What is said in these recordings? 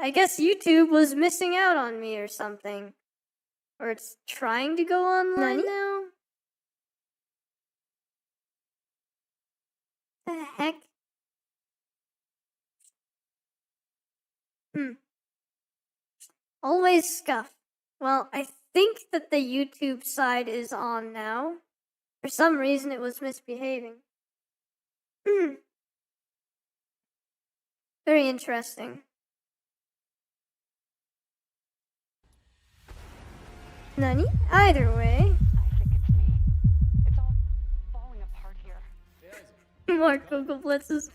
I guess YouTube was missing out on me or something. Or it's trying to go online now? The heck? Always scuff. Well, I think that the YouTube side is on now. For some reason, it was misbehaving. Very interesting. Nani? Either way. I think it's me. It's all falling apart here. More Google Blitzes.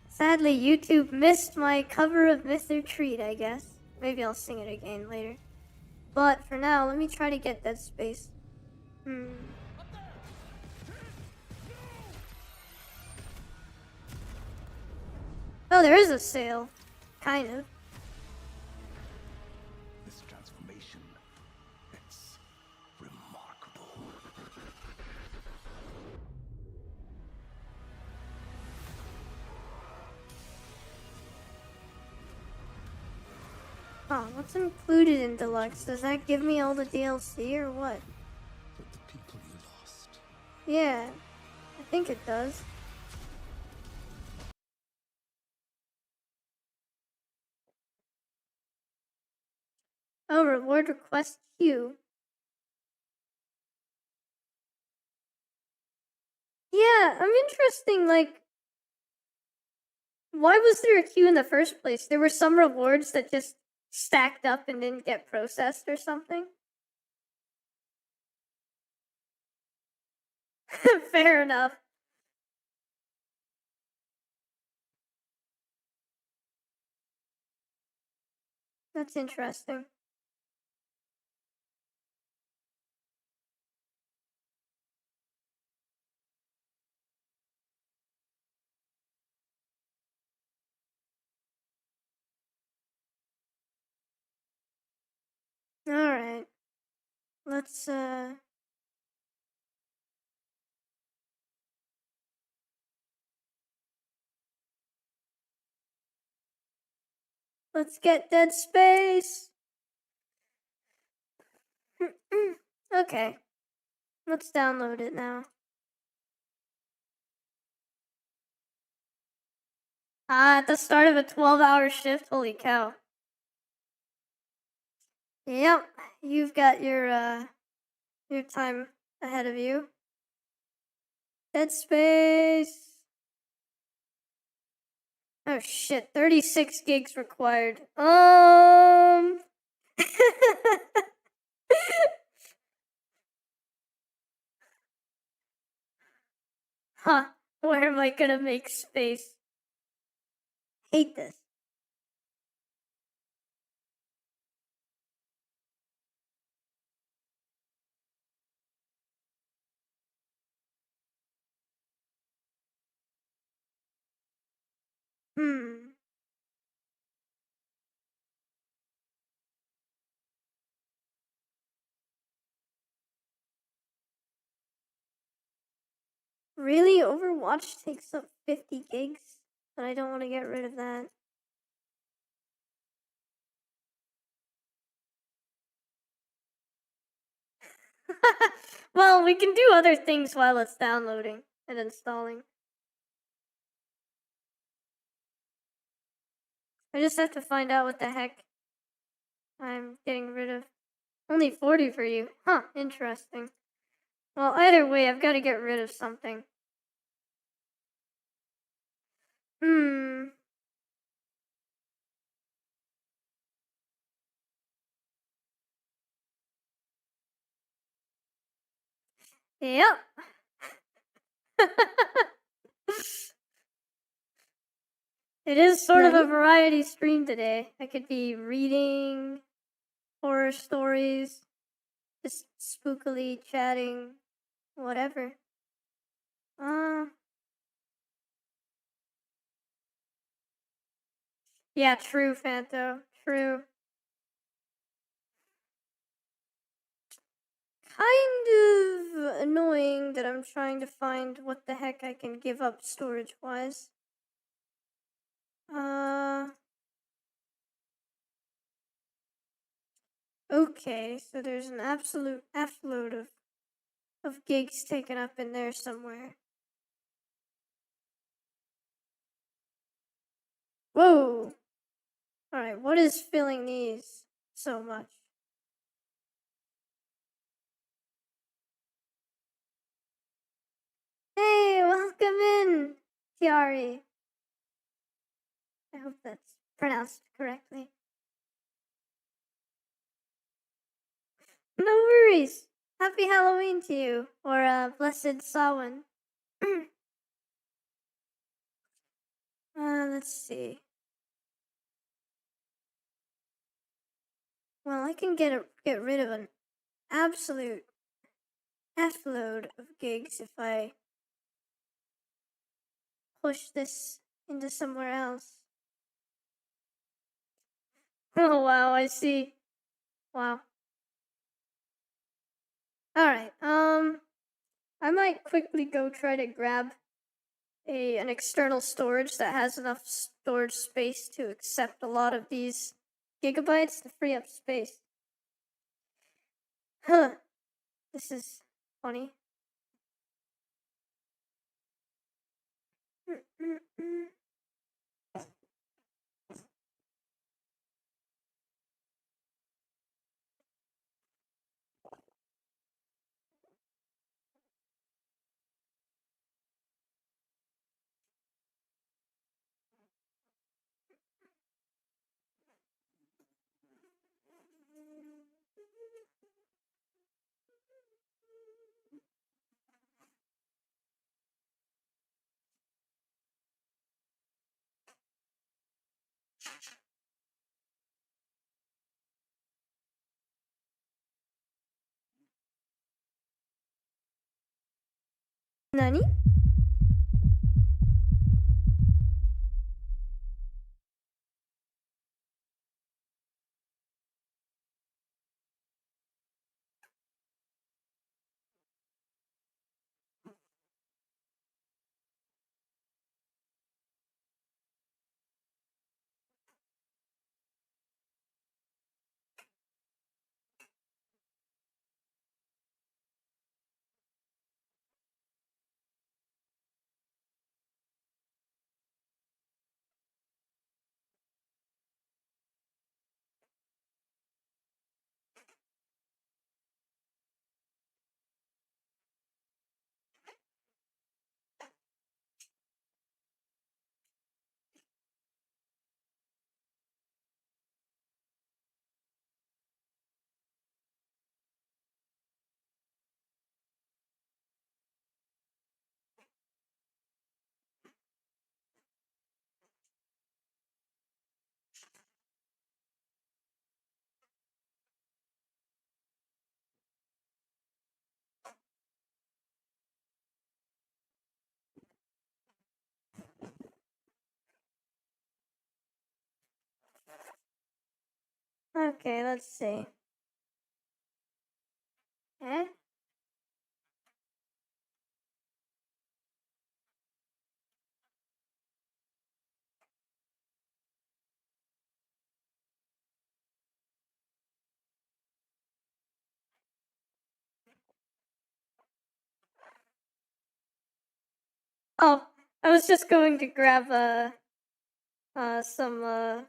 Sadly, YouTube missed my cover of Mr. Treat, I guess. Maybe I'll sing it again later. But for now, let me try to get Dead Space. Oh, there is a sale. Kind of. This transformation, it's remarkable. Oh, what's included in Deluxe? Does that give me all the DLC or what? For the people you lost. Yeah, I think it does. Oh, reward request queue. Yeah, I'm interesting, like, why was there a queue in the first place? There were some rewards that just stacked up and didn't get processed or something? Fair enough. That's interesting. Alright. Let's get Dead Space. Okay. Let's download it now. At the start of a 12-hour shift? Holy cow. Yep, you've got your time ahead of you. Dead Space. Oh shit, 36 gigs required. Huh, where am I gonna make space? Hate this. Really? Overwatch takes up 50 gigs? But I don't want to get rid of that. Well, we can do other things while it's downloading and installing. I just have to find out what the heck I'm getting rid of. Only 40 for you. Huh, interesting. Well, either way, I've got to get rid of something. Yep. It is sort of a variety stream today. I could be reading horror stories, just spookily chatting, whatever. Yeah, true, Fanto. True. Kind of annoying that I'm trying to find what the heck I can give up storage-wise. Okay, so there's an absolute F-load of gigs taken up in there somewhere. Whoa! Alright, what is filling these so much? Hey, welcome in, Tiari. I hope that's pronounced correctly. No worries. Happy Halloween to you, or blessed Samhain. Let's see. Well, I can get rid of an absolute F-load of gigs if I push this into somewhere else. Oh wow, I see. Wow. Alright, I might quickly go try to grab an external storage that has enough storage space to accept a lot of these gigabytes to free up space. Huh. This is funny. Nani? Okay, let's see. Eh? Oh, I was just going to grab some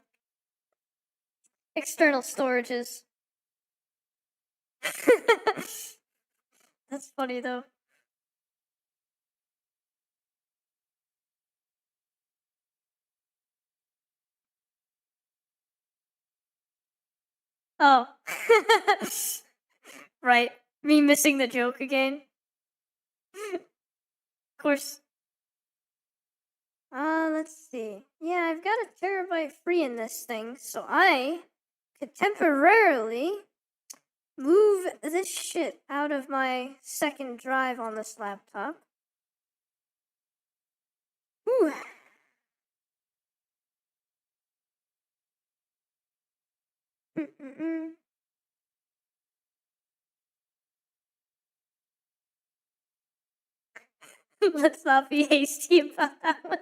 external storages. That's funny though. Oh. Right. Me missing the joke again. Of course. Let's see. Yeah, I've got a terabyte free in this thing, so I could temporarily move this shit out of my second drive on this laptop. Whew. Let's not be hasty about that one.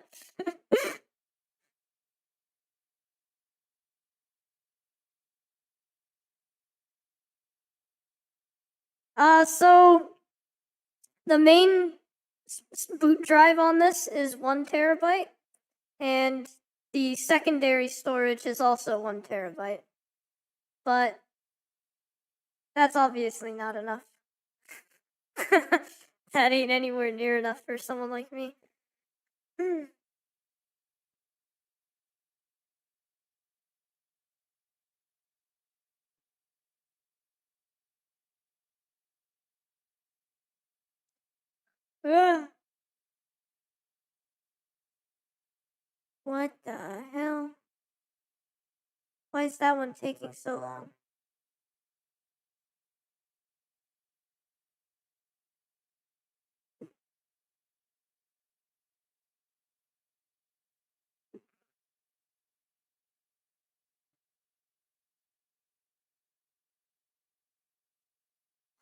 So the main boot drive on this is 1 terabyte, and the secondary storage is also 1 terabyte. But that's obviously not enough. That ain't anywhere near enough for someone like me. Ugh. What the hell? Why is that one taking so long?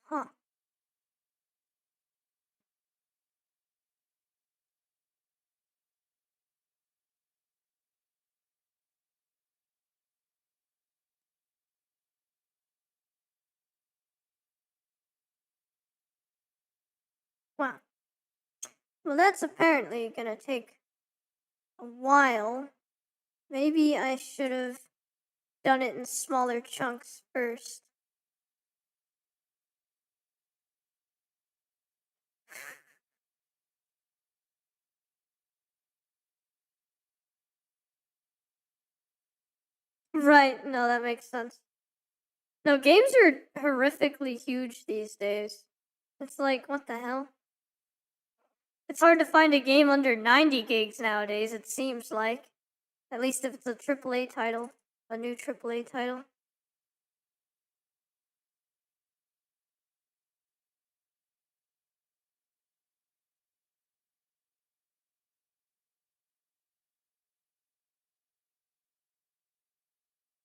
Huh. Wow. Well, that's apparently gonna take a while. Maybe I should have done it in smaller chunks first. Right, no, that makes sense. No, games are horrifically huge these days. It's like, what the hell? It's hard to find a game under 90 gigs nowadays, it seems like. At least if it's a AAA title. A new AAA title.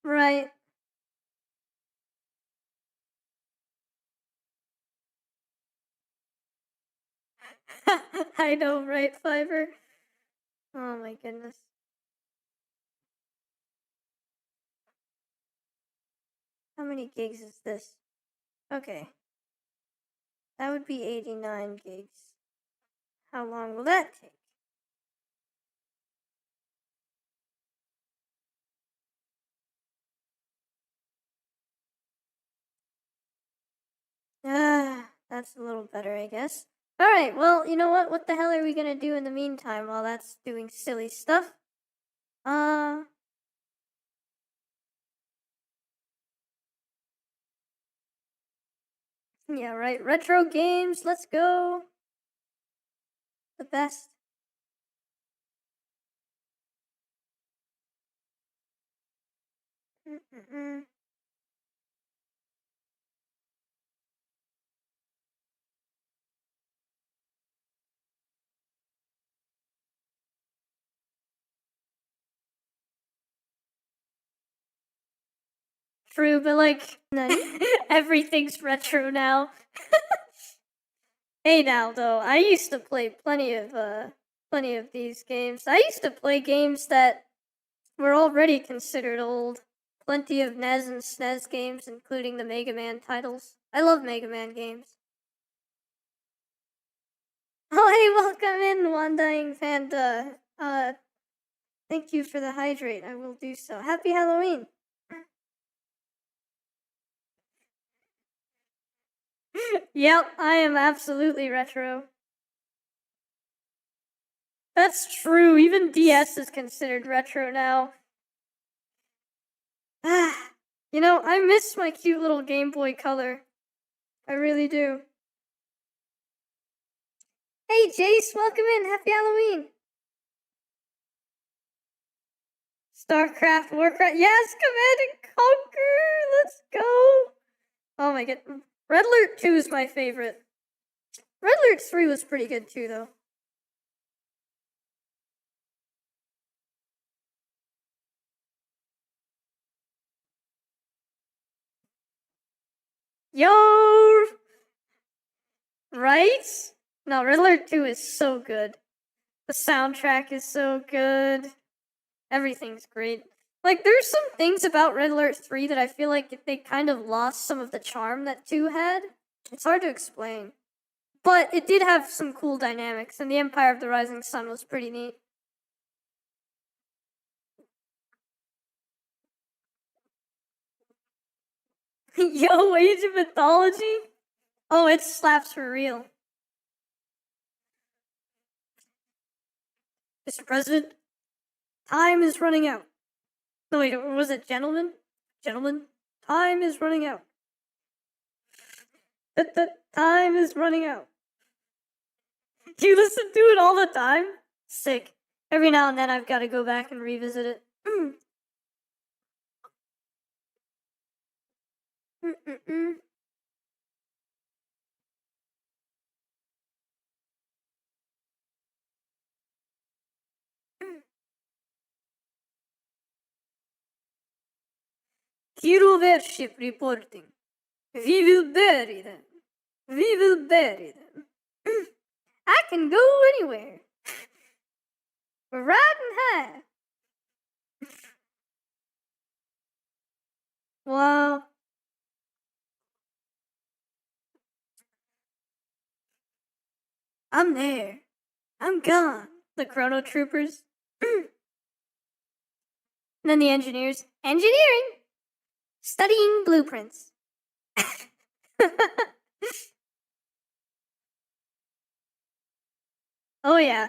Right. I know, right, Fiverr? Oh my goodness. How many gigs is this? Okay. That would be 89 gigs. How long will that take? That's a little better, I guess. Alright, well, you know what? What the hell are we gonna do in the meantime while that's doing silly stuff? Yeah, right. Retro games, let's go. The best. Mm-mm-mm. True, but like, everything's retro now. Hey now, though, I used to play plenty of these games. I used to play games that were already considered old. Plenty of NES and SNES games, including the Mega Man titles. I love Mega Man games. Oh, hey, welcome in, Wandying Panda. Thank you for the hydrate. I will do so. Happy Halloween. Yep, I am absolutely retro. That's true. Even DS is considered retro now. You know, I miss my cute little Game Boy Color. I really do. Hey, Jace, welcome in. Happy Halloween. StarCraft, Warcraft. Yes, Command and Conquer. Let's go. Oh my god. Red Alert 2 is my favorite. Red Alert 3 was pretty good too, though. Yo! Right? No, Red Alert 2 is so good. The soundtrack is so good. Everything's great. Like, there's some things about Red Alert 3 that I feel like they kind of lost some of the charm that 2 had. It's hard to explain. But it did have some cool dynamics, and the Empire of the Rising Sun was pretty neat. Yo, Age of Mythology? Oh, it slaps for real. Mr. President, time is running out. No, wait, was it gentlemen? Gentlemen, time is running out. The time is running out. Do you listen to it all the time? Sick. Every now and then I've got to go back and revisit it. Hero warship reporting. We will bury them. We will bury them. I can go anywhere. We're riding high. Wow. I'm there. I'm gone. The Chrono Troopers. And then the engineers. Engineering! Studying blueprints. Oh yeah.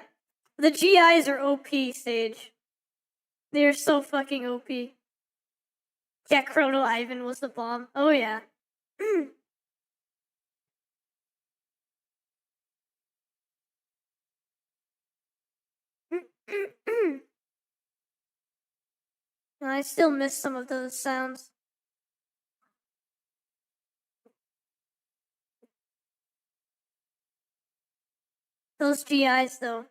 The GIs are OP, Sage. They're so fucking OP. Yeah, Chrono Ivan was the bomb. Oh yeah. I still miss some of those sounds. Those GIs, though.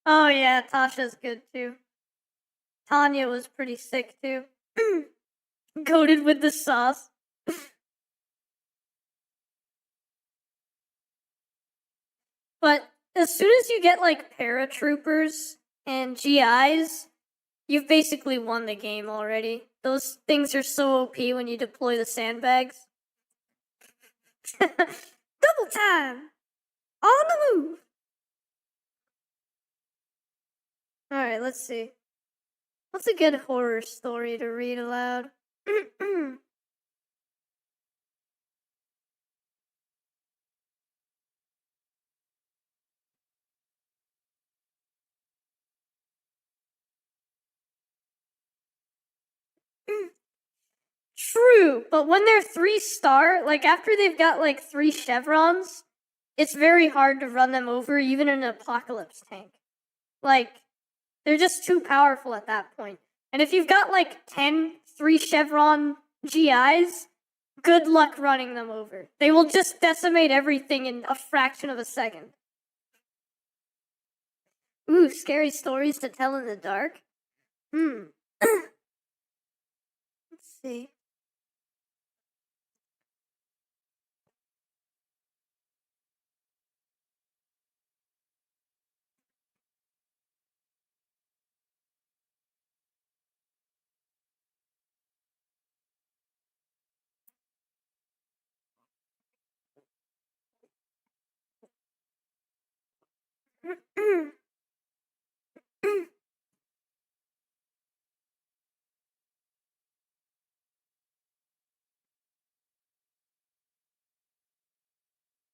Oh yeah, Tasha's good too. Tanya was pretty sick too. Coated with the sauce. But as soon as you get like paratroopers and GIs, you've basically won the game already. Those things are so OP when you deploy the sandbags. Double time! On the move! Alright, let's see. What's a good horror story to read aloud? True, but when they're 3-star, like after they've got like 3 chevrons, it's very hard to run them over even in an apocalypse tank. Like, they're just too powerful at that point. And if you've got like 10 3-chevron GIs, good luck running them over. They will just decimate everything in a fraction of a second. Ooh, scary stories to tell in the dark? Let's see.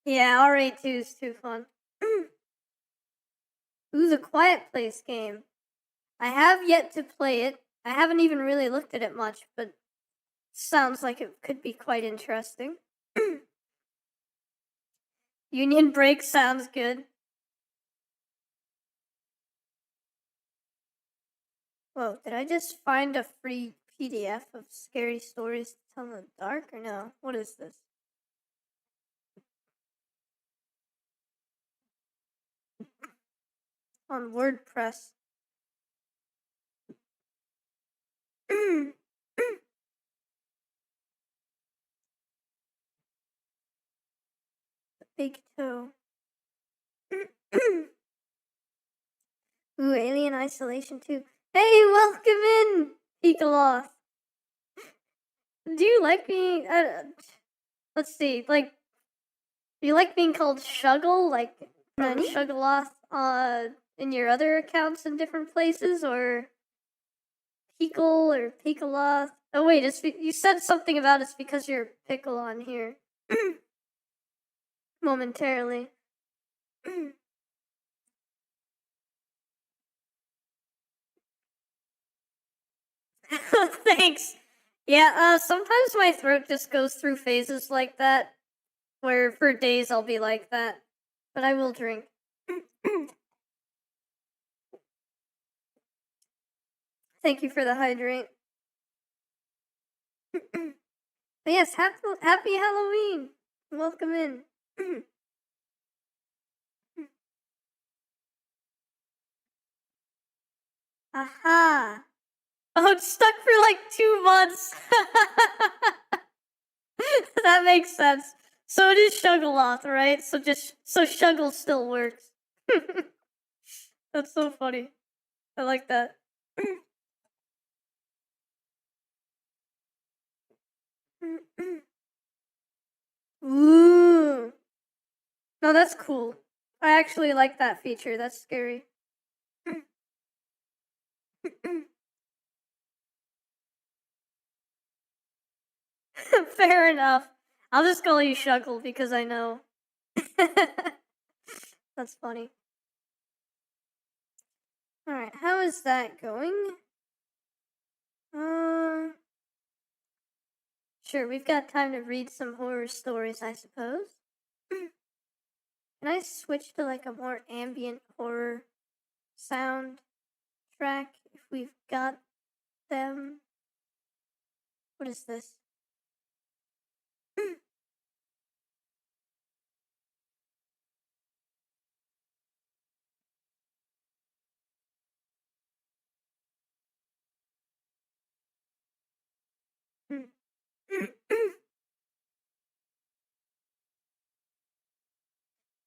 Yeah, RA2 is too fun. Ooh, the Quiet Place game. I have yet to play it. I haven't even really looked at it much, but sounds like it could be quite interesting. Union Break sounds good. Whoa, did I just find a free PDF of scary stories to tell in the dark, or no? What is this? On WordPress. Big toe. Ooh, Alien Isolation 2. Hey, welcome in, Peekaloth. Do you like me? Let's see, like, You like being called Shuggle, like Shuggleoth in your other accounts in different places, or Pickle or Pickleoth? Oh wait, you said something about it's because you're Pickle on here. Momentarily. Thanks. Yeah, sometimes my throat just goes through phases like that, where for days I'll be like that. But I will drink. Thank you for the hydrate. But yes, happy Halloween! Welcome in. Aha! Oh, it's stuck for like 2 months. That makes sense. So it is Shuggleoth, right? So Shuggle still works. That's so funny. I like that. Ooh. No, that's cool. I actually like that feature. That's scary. Fair enough. I'll just call you Shuggle because I know. That's funny. Alright, how is that going? Sure, we've got time to read some horror stories, I suppose. Can I switch to like a more ambient horror sound track if we've got them? What is this?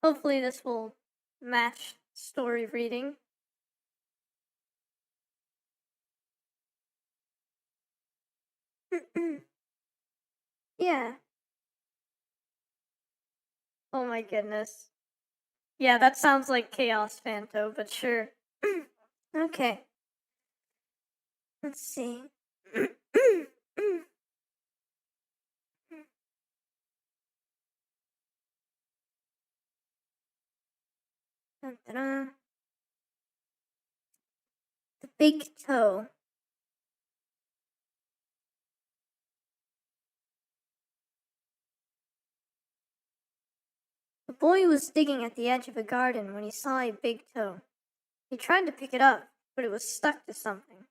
Hopefully this will match story reading. Yeah. Oh my goodness. Yeah, that sounds like Chaos Phanto, but sure. Okay. Let's see. Dun-dun-dun. The Big Toe. The boy was digging at the edge of a garden when he saw a big toe. He tried to pick it up, but it was stuck to something.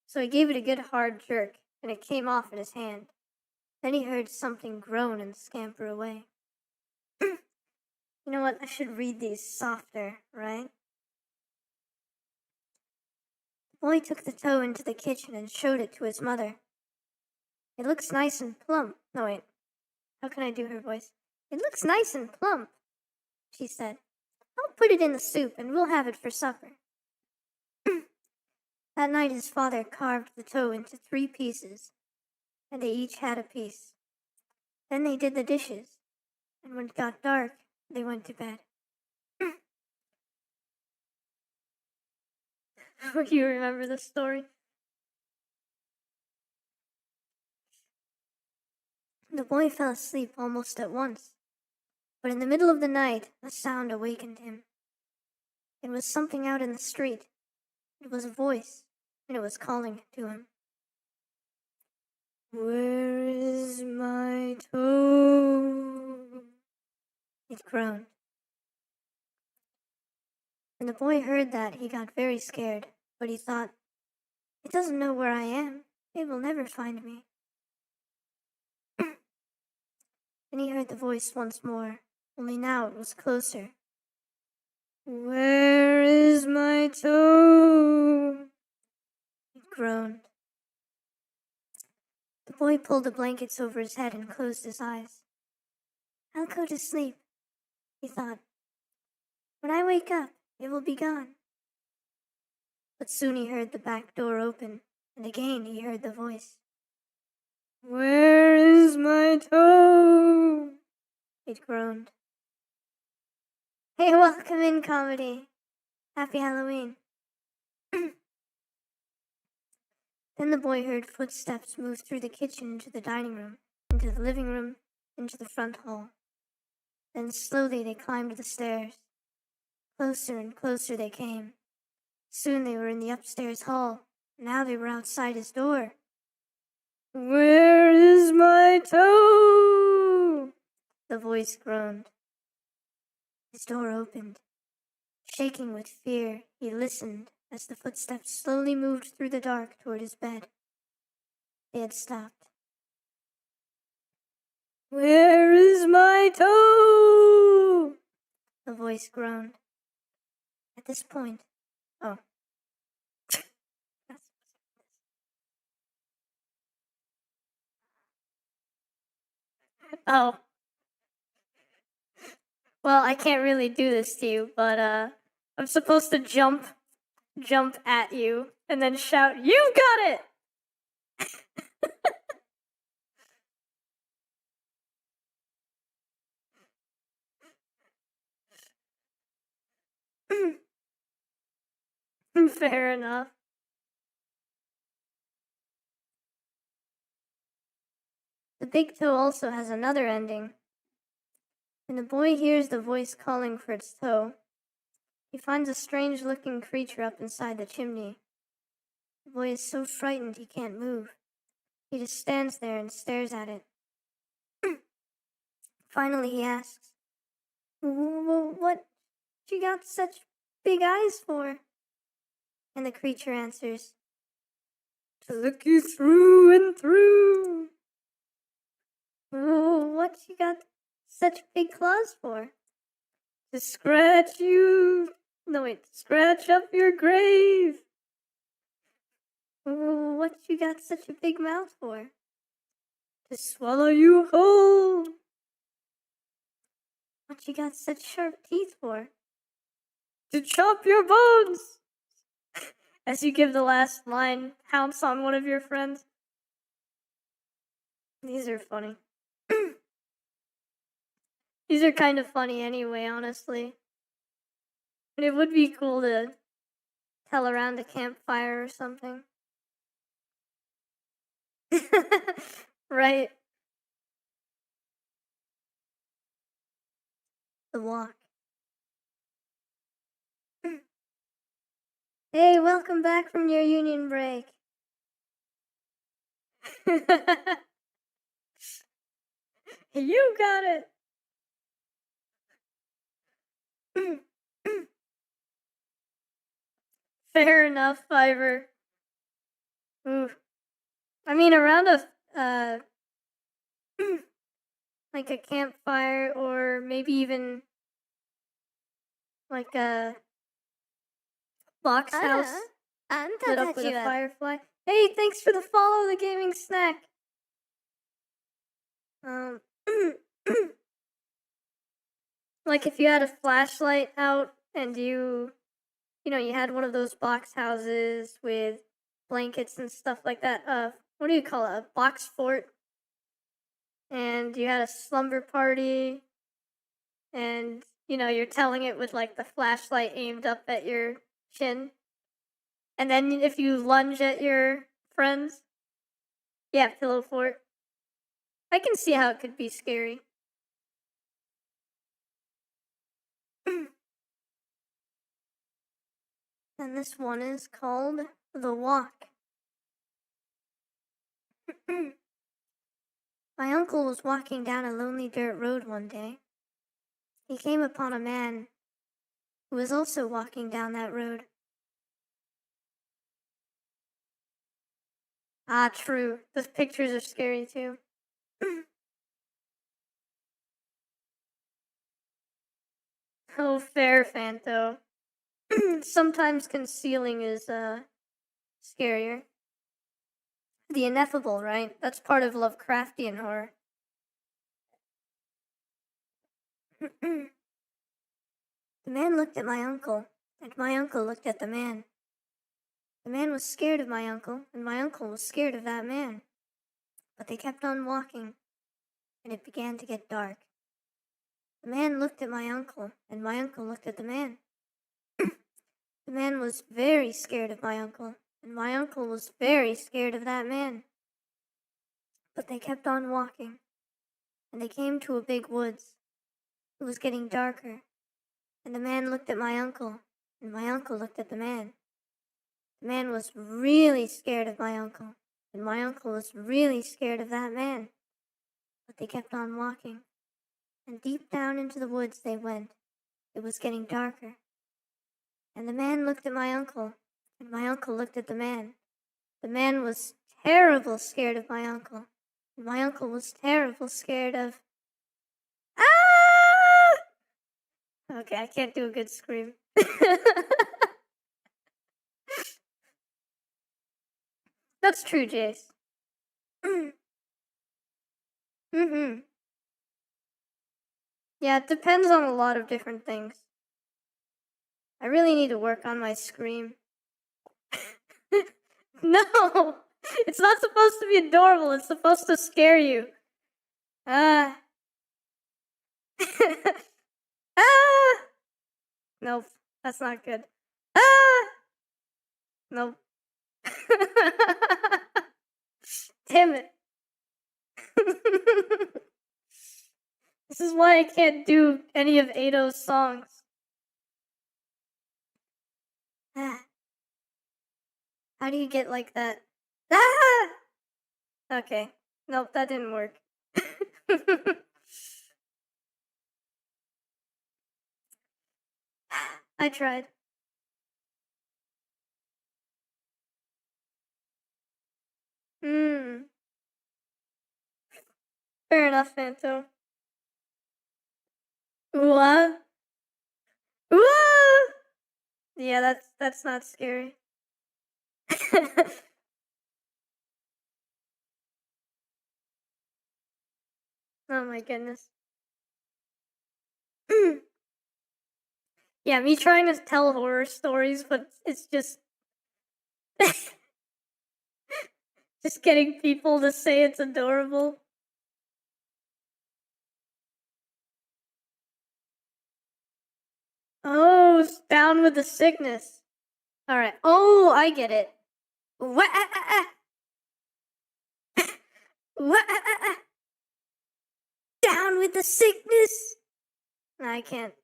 So he gave it a good hard jerk, and it came off in his hand. Then he heard something groan and scamper away. You know what? I should read these softer, right? The boy took the toe into the kitchen and showed it to his mother. It looks nice and plump. No, wait. How can I do her voice? It looks nice and plump, she said. I'll put it in the soup and we'll have it for supper. That night his father carved the toe into 3 pieces, and they each had a piece. Then they did the dishes, and when it got dark, they went to bed. You remember this story? The boy fell asleep almost at once, but in the middle of the night, a sound awakened him. It was something out in the street. It was a voice, and it was calling to him. Where is my toe? It groaned. When the boy heard that, he got very scared, but he thought, it doesn't know where I am. It will never find me. Then he heard the voice once more, only now it was closer. Where is my toe? It groaned. The boy pulled the blankets over his head and closed his eyes. I'll go to sleep, he thought. When I wake up, it will be gone. But soon he heard the back door open, and again he heard the voice. Where is my toe? It groaned. Hey, welcome in, comedy. Happy Halloween. Then the boy heard footsteps move through the kitchen into the dining room, into the living room, into the front hall. Then slowly they climbed the stairs. Closer and closer they came. Soon they were in the upstairs hall. Now they were outside his door. Where is my toe? The voice groaned. His door opened. Shaking with fear, he listened as the footsteps slowly moved through the dark toward his bed. They had stopped. Where is my toe? The voice groaned. At this point, oh. Oh. Well, I can't really do this to you, but I'm supposed to jump at you and then shout, "You got it!" Fair enough. The big toe also has another ending. When the boy hears the voice calling for its toe, he finds a strange-looking creature up inside the chimney. The boy is so frightened he can't move. He just stands there and stares at it. Finally, he asks, "What you got such big eyes for?" And the creature answers, "To look you through and through." "What you got such big claws for?" "To scratch you. No, wait, scratch up your grave." "What you got such a big mouth for?" "To swallow you whole." "What you got such sharp teeth for?" "To chop your bones." As you give the last line, pounce on one of your friends. These are funny. These are kind of funny anyway, honestly. And it would be cool to tell around a campfire or something. Right. The walk. Hey, welcome back from your union break. You got it. Fair enough, Fiverr. Ooh. I mean, around a like a campfire, or maybe even like a box house lit up with a firefly. Hey, thanks for the follow, the gaming snack. Like if you had a flashlight out and you had one of those box houses with blankets and stuff like that. What do you call it? A box fort. And you had a slumber party, and you're telling it with like the flashlight aimed up at your chin. And then if you lunge at your friends, yeah, pillow fort. I can see how it could be scary. And this one is called The Walk. My uncle was walking down a lonely dirt road one day. He came upon a man who was also walking down that road. Ah, true. Those pictures are scary too. Oh, fair, Fanto. Sometimes concealing is scarier. The ineffable, right? That's part of Lovecraftian horror. The man looked at my uncle, and my uncle looked at the man. The man was scared of my uncle, and my uncle was scared of that man. But they kept on walking, and it began to get dark. The man looked at my uncle, and my uncle looked at the man. The man was very scared of my uncle, and my uncle was very scared of that man. But they kept on walking, and they came to a big woods. It was getting darker, and the man looked at my uncle, and my uncle looked at the man. The man was really scared of my uncle, and my uncle was really scared of that man. But they kept on walking, and deep down into the woods they went. It was getting darker. And the man looked at my uncle, and my uncle looked at the man. The man was terrible scared of my uncle, and my uncle was terrible scared of... Ah! Okay, I can't do a good scream. That's true, Jace. Mm-hmm. Yeah, it depends on a lot of different things. I really need to work on my scream. No! It's not supposed to be adorable, it's supposed to scare you. Ah. Ah! Nope, that's not good. Ah! Nope. Damn it. This is why I can't do any of Ado's songs. Ah. How do you get like that? Ah! Okay. Nope, that didn't work. I tried. Fair enough, Fanto. Ooh-ah. Ooh-ah! Yeah, that's not scary. Oh my goodness. Yeah, me trying to tell horror stories, but it's just just getting people to say it's adorable. Oh, down with the sickness. Alright. Oh, I get it. Down with the sickness. No, I can't.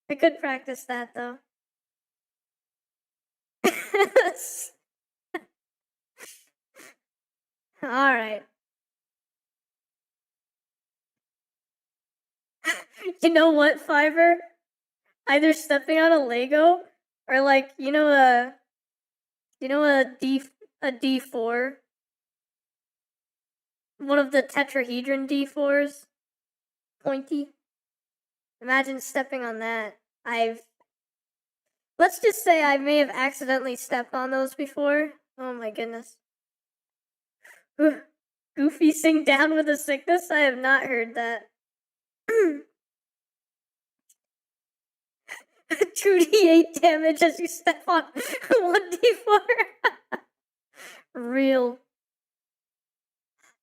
I could practice that though. Alright. You know what, Fiverr? Either stepping on a Lego or like, a D4? One of the tetrahedron D4s? Pointy? Imagine stepping on that. Let's just say I may have accidentally stepped on those before. Oh my goodness. Goofy sing Down with the Sickness? I have not heard that. 2d8 damage as you step on 1d4. Real.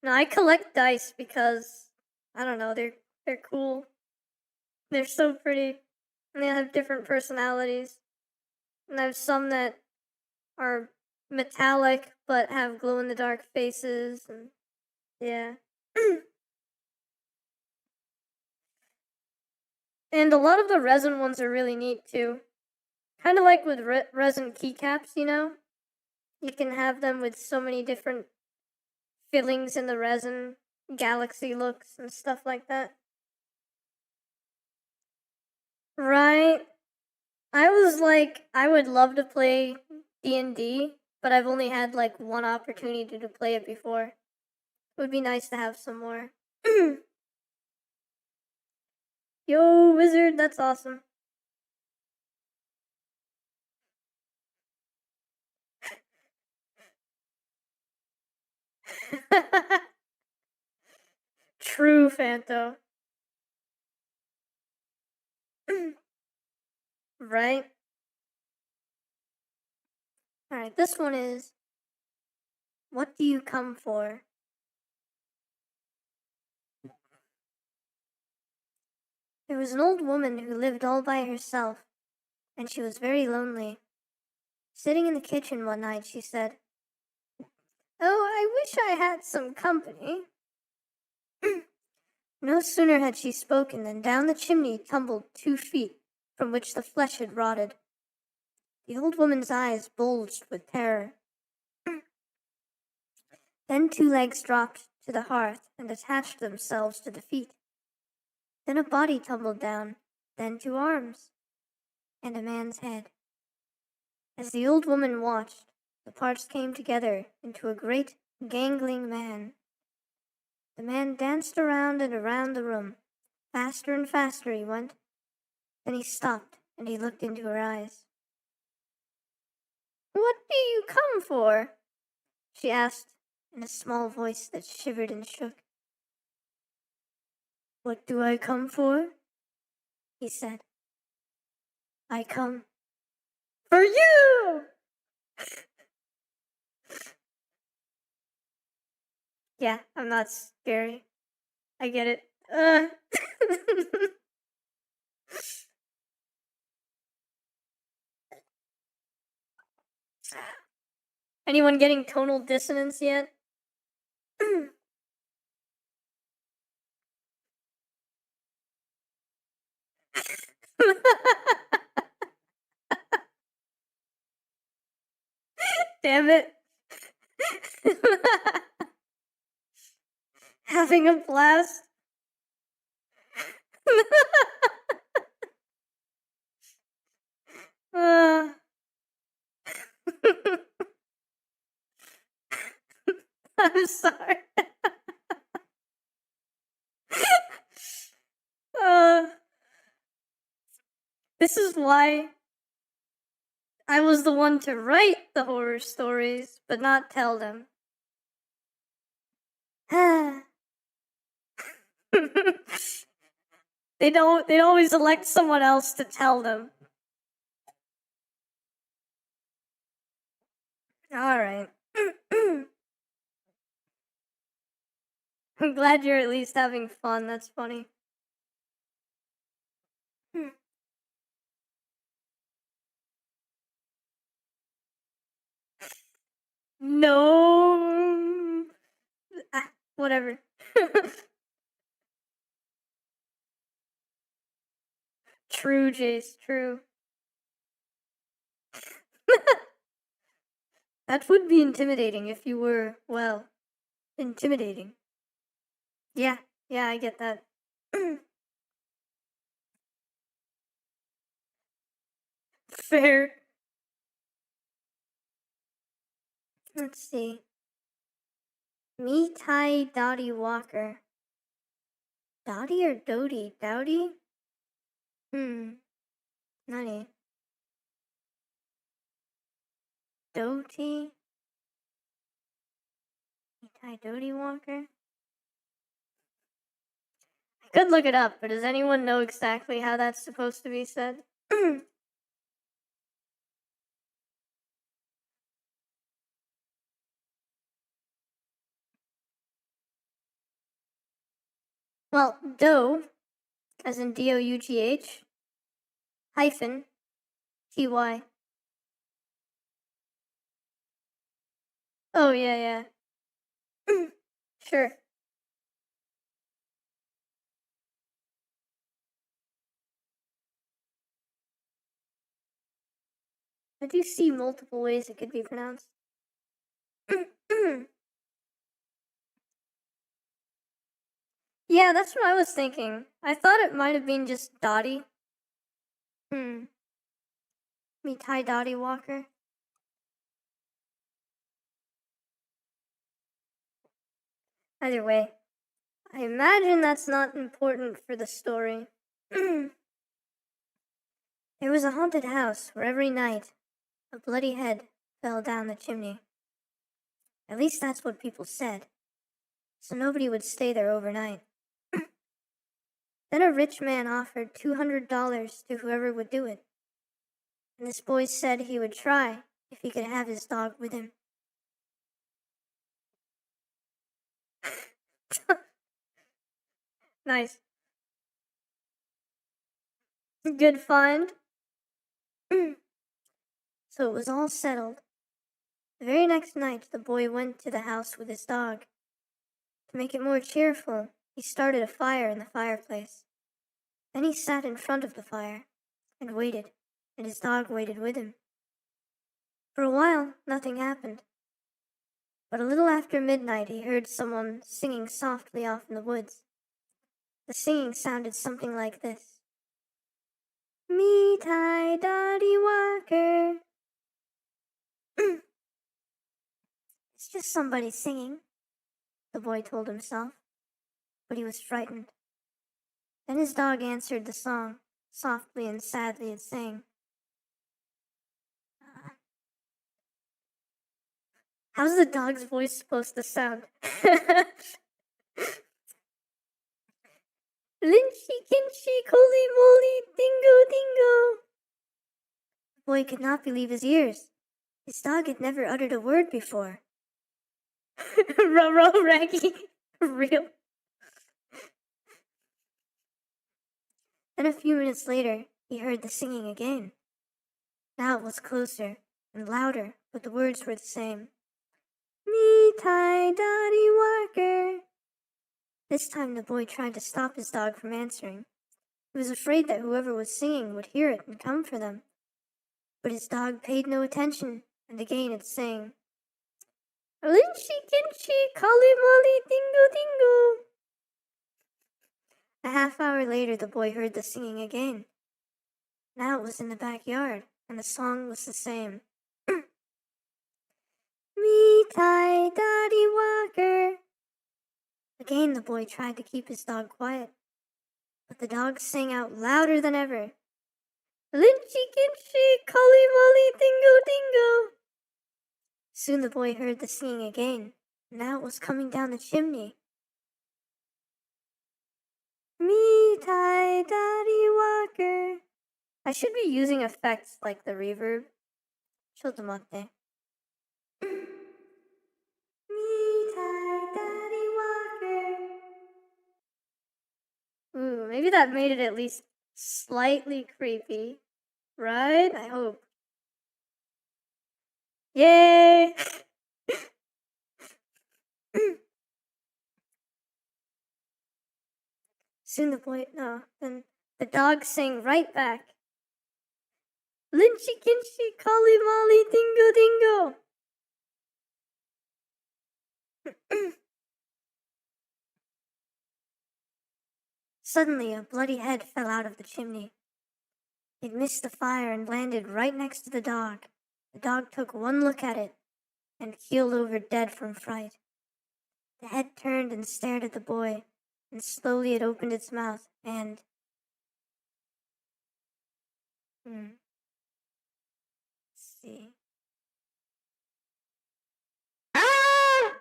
No, I collect dice because, I don't know, they're cool. They're so pretty. And they have different personalities. And I have some that are metallic but have glow-in-the-dark faces. And yeah. And a lot of the resin ones are really neat too. Kind of like with resin keycaps, You can have them with so many different fillings in the resin, galaxy looks, and stuff like that. Right. I was like, I would love to play D&D, but I've only had like one opportunity to play it before. It would be nice to have some more. Yo, wizard, that's awesome. True, Fanto. Right? Alright, this one is, what do you come for? There was an old woman who lived all by herself, and she was very lonely. Sitting in the kitchen one night, she said, "Oh, I wish I had some company." No sooner had she spoken than down the chimney tumbled 2 feet, from which the flesh had rotted. The old woman's eyes bulged with terror. Then 2 legs dropped to the hearth and attached themselves to the feet. Then a body tumbled down, then 2 arms, and a man's head. As the old woman watched, the parts came together into a great, gangling man. The man danced around and around the room. Faster and faster he went. Then he stopped, and he looked into her eyes. "What do you come for?" she asked in a small voice that shivered and shook. "What do I come for?" he said. "I come for you!" Yeah, I'm not scary. I get it. Anyone getting tonal dissonance yet? Damn it. Having a blast. uh. I'm sorry. uh, this is why I was the one to write the horror stories, but not tell them. They'd always elect someone else to tell them. Alright. I'm glad you're at least having fun, that's funny. No. Whatever. True, Jace, true. That would be intimidating if you were, well, intimidating. Yeah, I get that. Fair. Let's see. Me Tai Dottie Walker. Dottie or Dodie? Dowdy? Nani. Doty? Me Tai Dottie Walker? I could look it up, but does anyone know exactly how that's supposed to be said? Well, dough, as in D-O-U-G-H, hyphen, T-Y. Oh, yeah. Sure. I do see multiple ways it could be pronounced. Yeah, that's what I was thinking. I thought it might have been just Dottie. Me Tai Dottie Walker. Either way, I imagine that's not important for the story. There was a haunted house where every night a bloody head fell down the chimney. At least that's what people said. So nobody would stay there overnight. Then a rich man offered $200 to whoever would do it. And this boy said he would try if he could have his dog with him. Nice. Good find. So it was all settled. The very next night, the boy went to the house with his dog. To make it more cheerful, he started a fire in the fireplace. Then he sat in front of the fire and waited, and his dog waited with him. For a while, nothing happened. But a little after midnight, he heard someone singing softly off in the woods. The singing sounded something like this. Me tie Dottie Walker. It's just somebody singing, the boy told himself, but he was frightened. Then his dog answered the song, softly and sadly it sang. How's the dog's voice supposed to sound? Lynchy, kinchy, coly moly, dingo, dingo. The boy could not believe his ears. His dog had never uttered a word before. Ruh-roh, Raggy. Real. Then a few minutes later, he heard the singing again. Now it was closer and louder, but the words were the same. Me tie Dottie Walker. This time the boy tried to stop his dog from answering. He was afraid that whoever was singing would hear it and come for them. But his dog paid no attention, and again it sang. Lynchy, kinchy, colly molly, dingo, dingo. A half hour later, the boy heard the singing again. Now it was in the backyard, and the song was the same. Me tie Dottie Walker. Again the boy tried to keep his dog quiet, but the dog sang out louder than ever. Lynchy, kinchy, colly molly, dingo, dingo. Soon the boy heard the singing again. Now it was coming down the chimney. Me tie Dottie Walker. I should be using effects like the reverb. Chotomatte. Me tie Dottie Walker. Ooh, maybe that made it at least slightly creepy. Right? I hope. Yay! Soon then the dog sang right back. Lynchy, kinchy, colly molly, dingo, dingo. Suddenly, a bloody head fell out of the chimney. It missed the fire and landed right next to the dog. The dog took one look at it and keeled over dead from fright. The head turned and stared at the boy, and slowly it opened its mouth and... Let's see. Ah!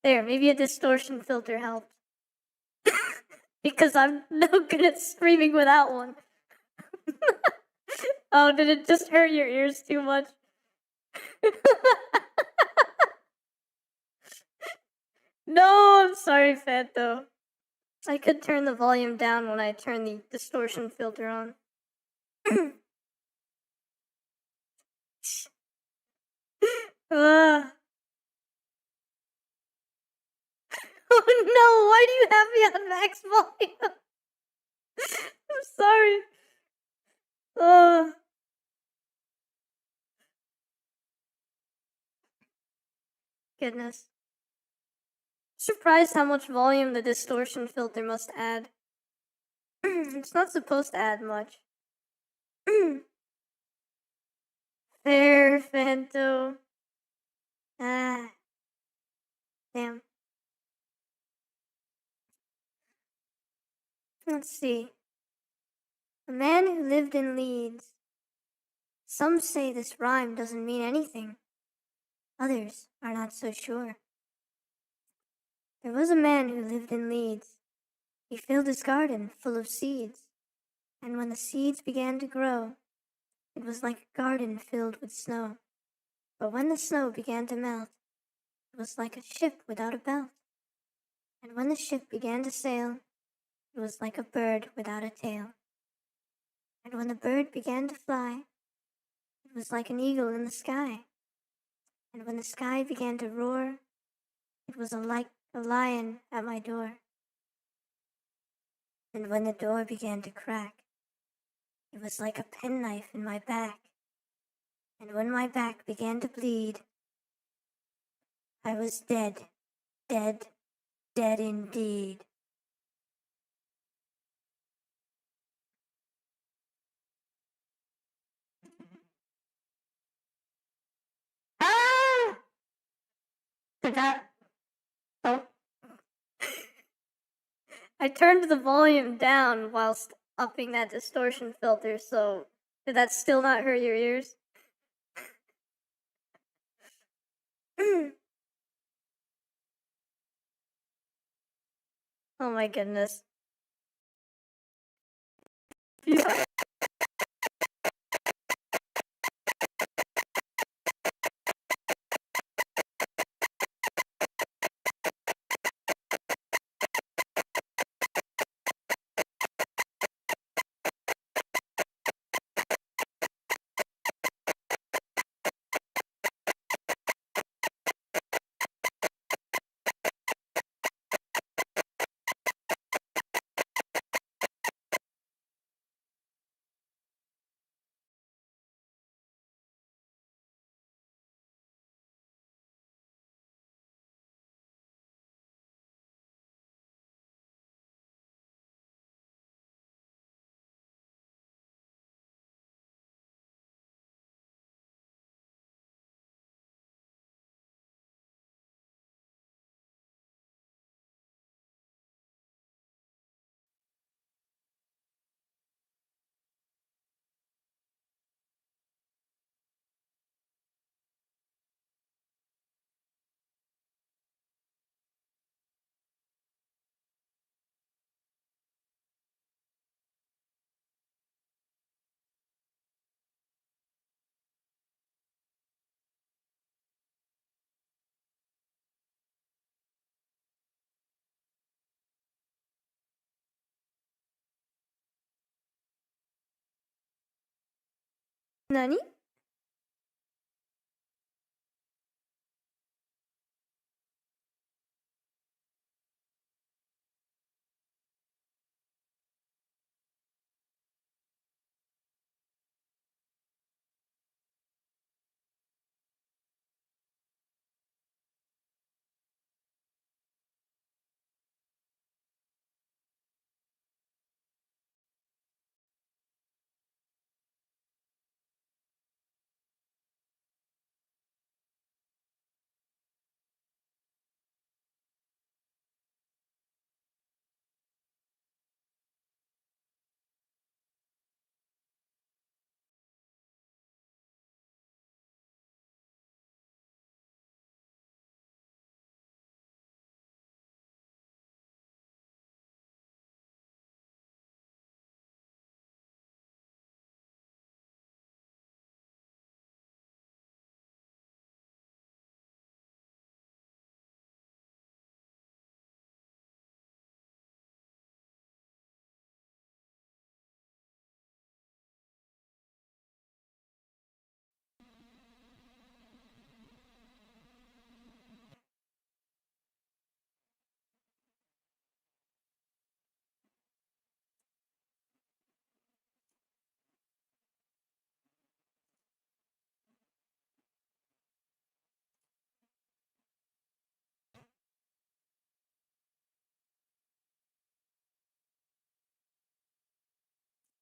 There, maybe a distortion filter helped. Because I'm no good at screaming without one. Oh, did it just hurt your ears too much? No, I'm sorry, Fanto. I could turn the volume down when I turn the distortion filter on. Oh no, why do you have me on max volume? I'm sorry. Oh. Goodness. Surprised how much volume the distortion filter must add. It's not supposed to add much. Fair, Fanto. Ah. Damn. Let's see. A man who lived in Leeds. Some say this rhyme doesn't mean anything. Others are not so sure. There was a man who lived in Leeds. He filled his garden full of seeds, and when the seeds began to grow, it was like a garden filled with snow. But when the snow began to melt, it was like a ship without a belt. And when the ship began to sail, It was like a bird without a tail. And when the bird began to fly, it was like an eagle in the sky. And when the sky began to roar, it was like a lion at my door. And when the door began to crack, it was like a penknife in my back. And when my back began to bleed, I was dead, dead, dead indeed. Ah! Did that... Oh. I turned the volume down whilst upping that distortion filter, so did that still not hurt your ears? Oh my goodness. Nani?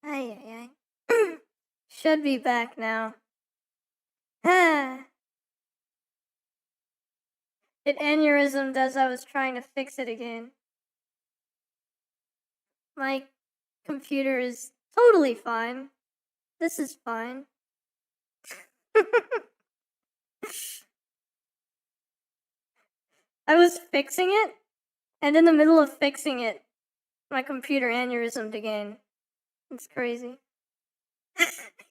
Ay, ay, ay. Should be back now. It aneurysmed as I was trying to fix it again. My computer is totally fine. This is fine. I was fixing it, and in the middle of fixing it, my computer aneurysmed again. It's crazy.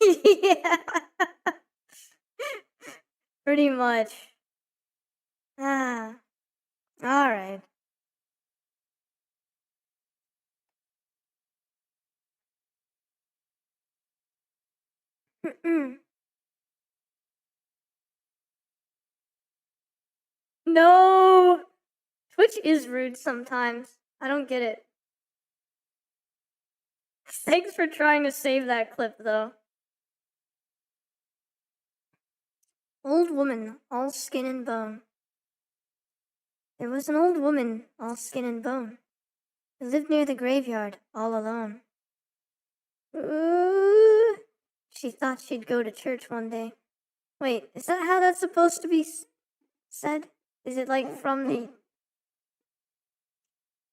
Yeah. Pretty much. Ah. Alright. No! Twitch is rude sometimes. I don't get it. Thanks for trying to save that clip, though. Old woman, all skin and bone. There was an old woman, all skin and bone, who lived near the graveyard, all alone. Ooh, she thought she'd go to church one day. Wait, is that how that's supposed to be said? Is it like from the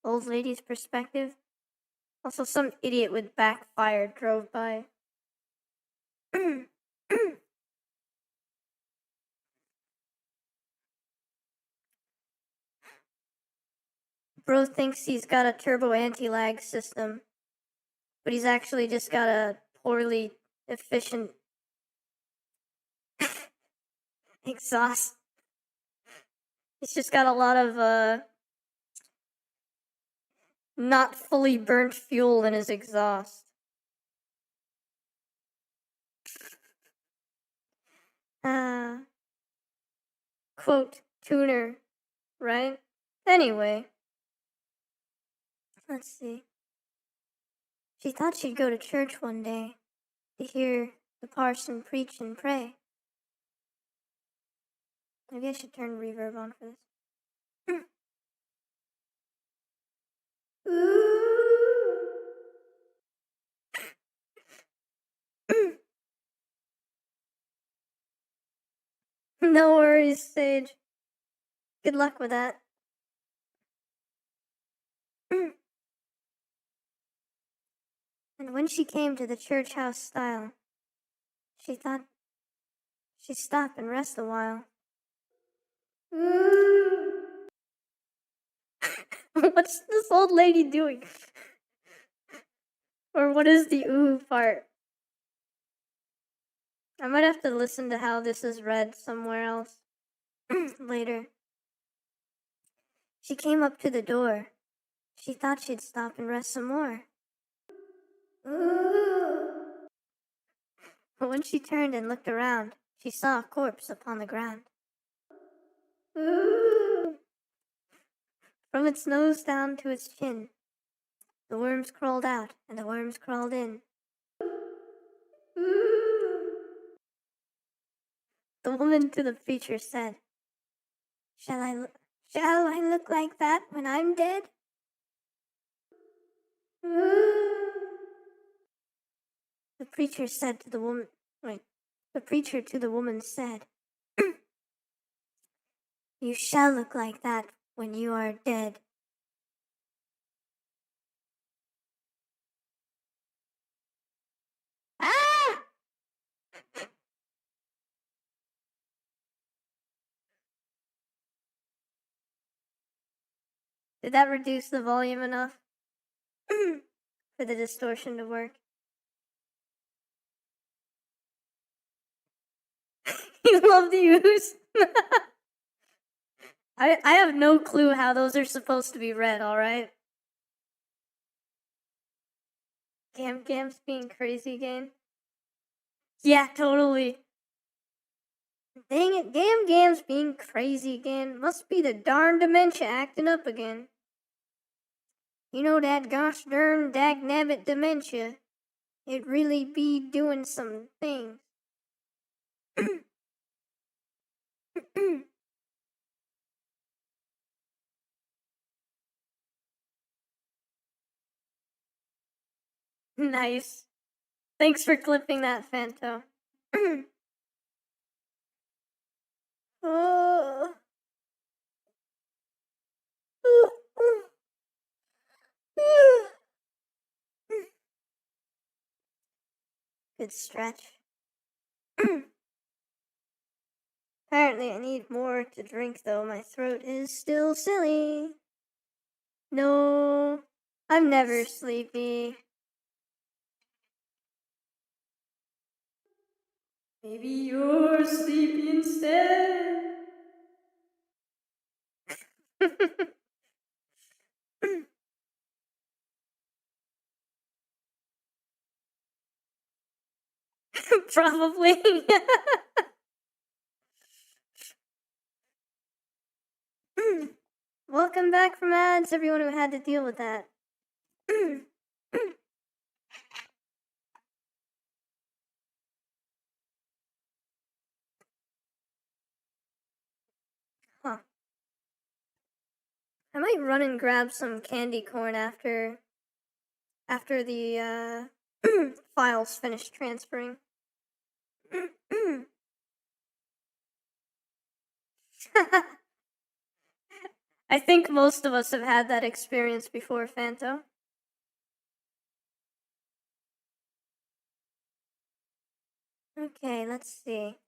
old lady's perspective? Also, some idiot with backfire drove by. Bro thinks he's got a turbo anti-lag system, but he's actually just got a poorly efficient exhaust. He's just got a lot of not fully burnt fuel in his exhaust. Quote, tuner, right? Anyway. Let's see. She thought she'd go to church one day to hear the parson preach and pray. Maybe I should turn reverb on for this. No worries, Sage. Good luck with that. And when she came to the church house style, she thought she'd stop and rest a while. What's this old lady doing? Or what is the ooh part? I might have to listen to how this is read somewhere else later. She came up to the door. She thought she'd stop and rest some more. But when she turned and looked around, she saw a corpse upon the ground. From its nose down to its chin, the worms crawled out and the worms crawled in. The woman to the preacher said, Shall I look like that when I'm dead? The preacher said to the woman, the preacher to the woman said, You shall look like that when you are dead. Ah! Did that reduce the volume enough for the distortion to work? You love the ooze? I have no clue how those are supposed to be read, alright? Gam's being crazy again? Yeah, totally. Dang it, Gam's being crazy again. Must be the darn dementia acting up again. You know that gosh darn dagnabbit dementia. It really be doing some things. Nice. Thanks for clipping that, Fanto. Oh. Good stretch. Apparently I need more to drink though. My throat is still silly. No, I'm never sleepy. Maybe you're sleepy instead. Probably. Welcome back from ads, everyone who had to deal with that. Huh. I might run and grab some candy corn after the files finish transferring. I think most of us have had that experience before, Fanto. Okay, let's see.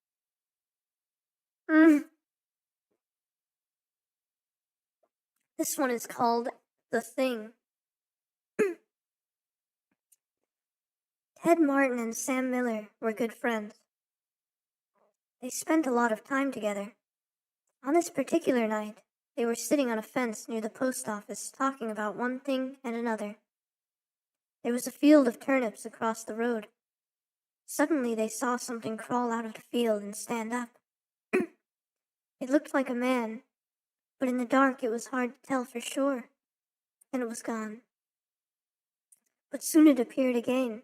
This one is called The Thing. Ted Martin and Sam Miller were good friends. They spent a lot of time together. On this particular night, they were sitting on a fence near the post office talking about one thing and another. There was a field of turnips across the road. Suddenly they saw something crawl out of the field and stand up. It looked like a man, but in the dark it was hard to tell for sure. Then it was gone. But soon it appeared again.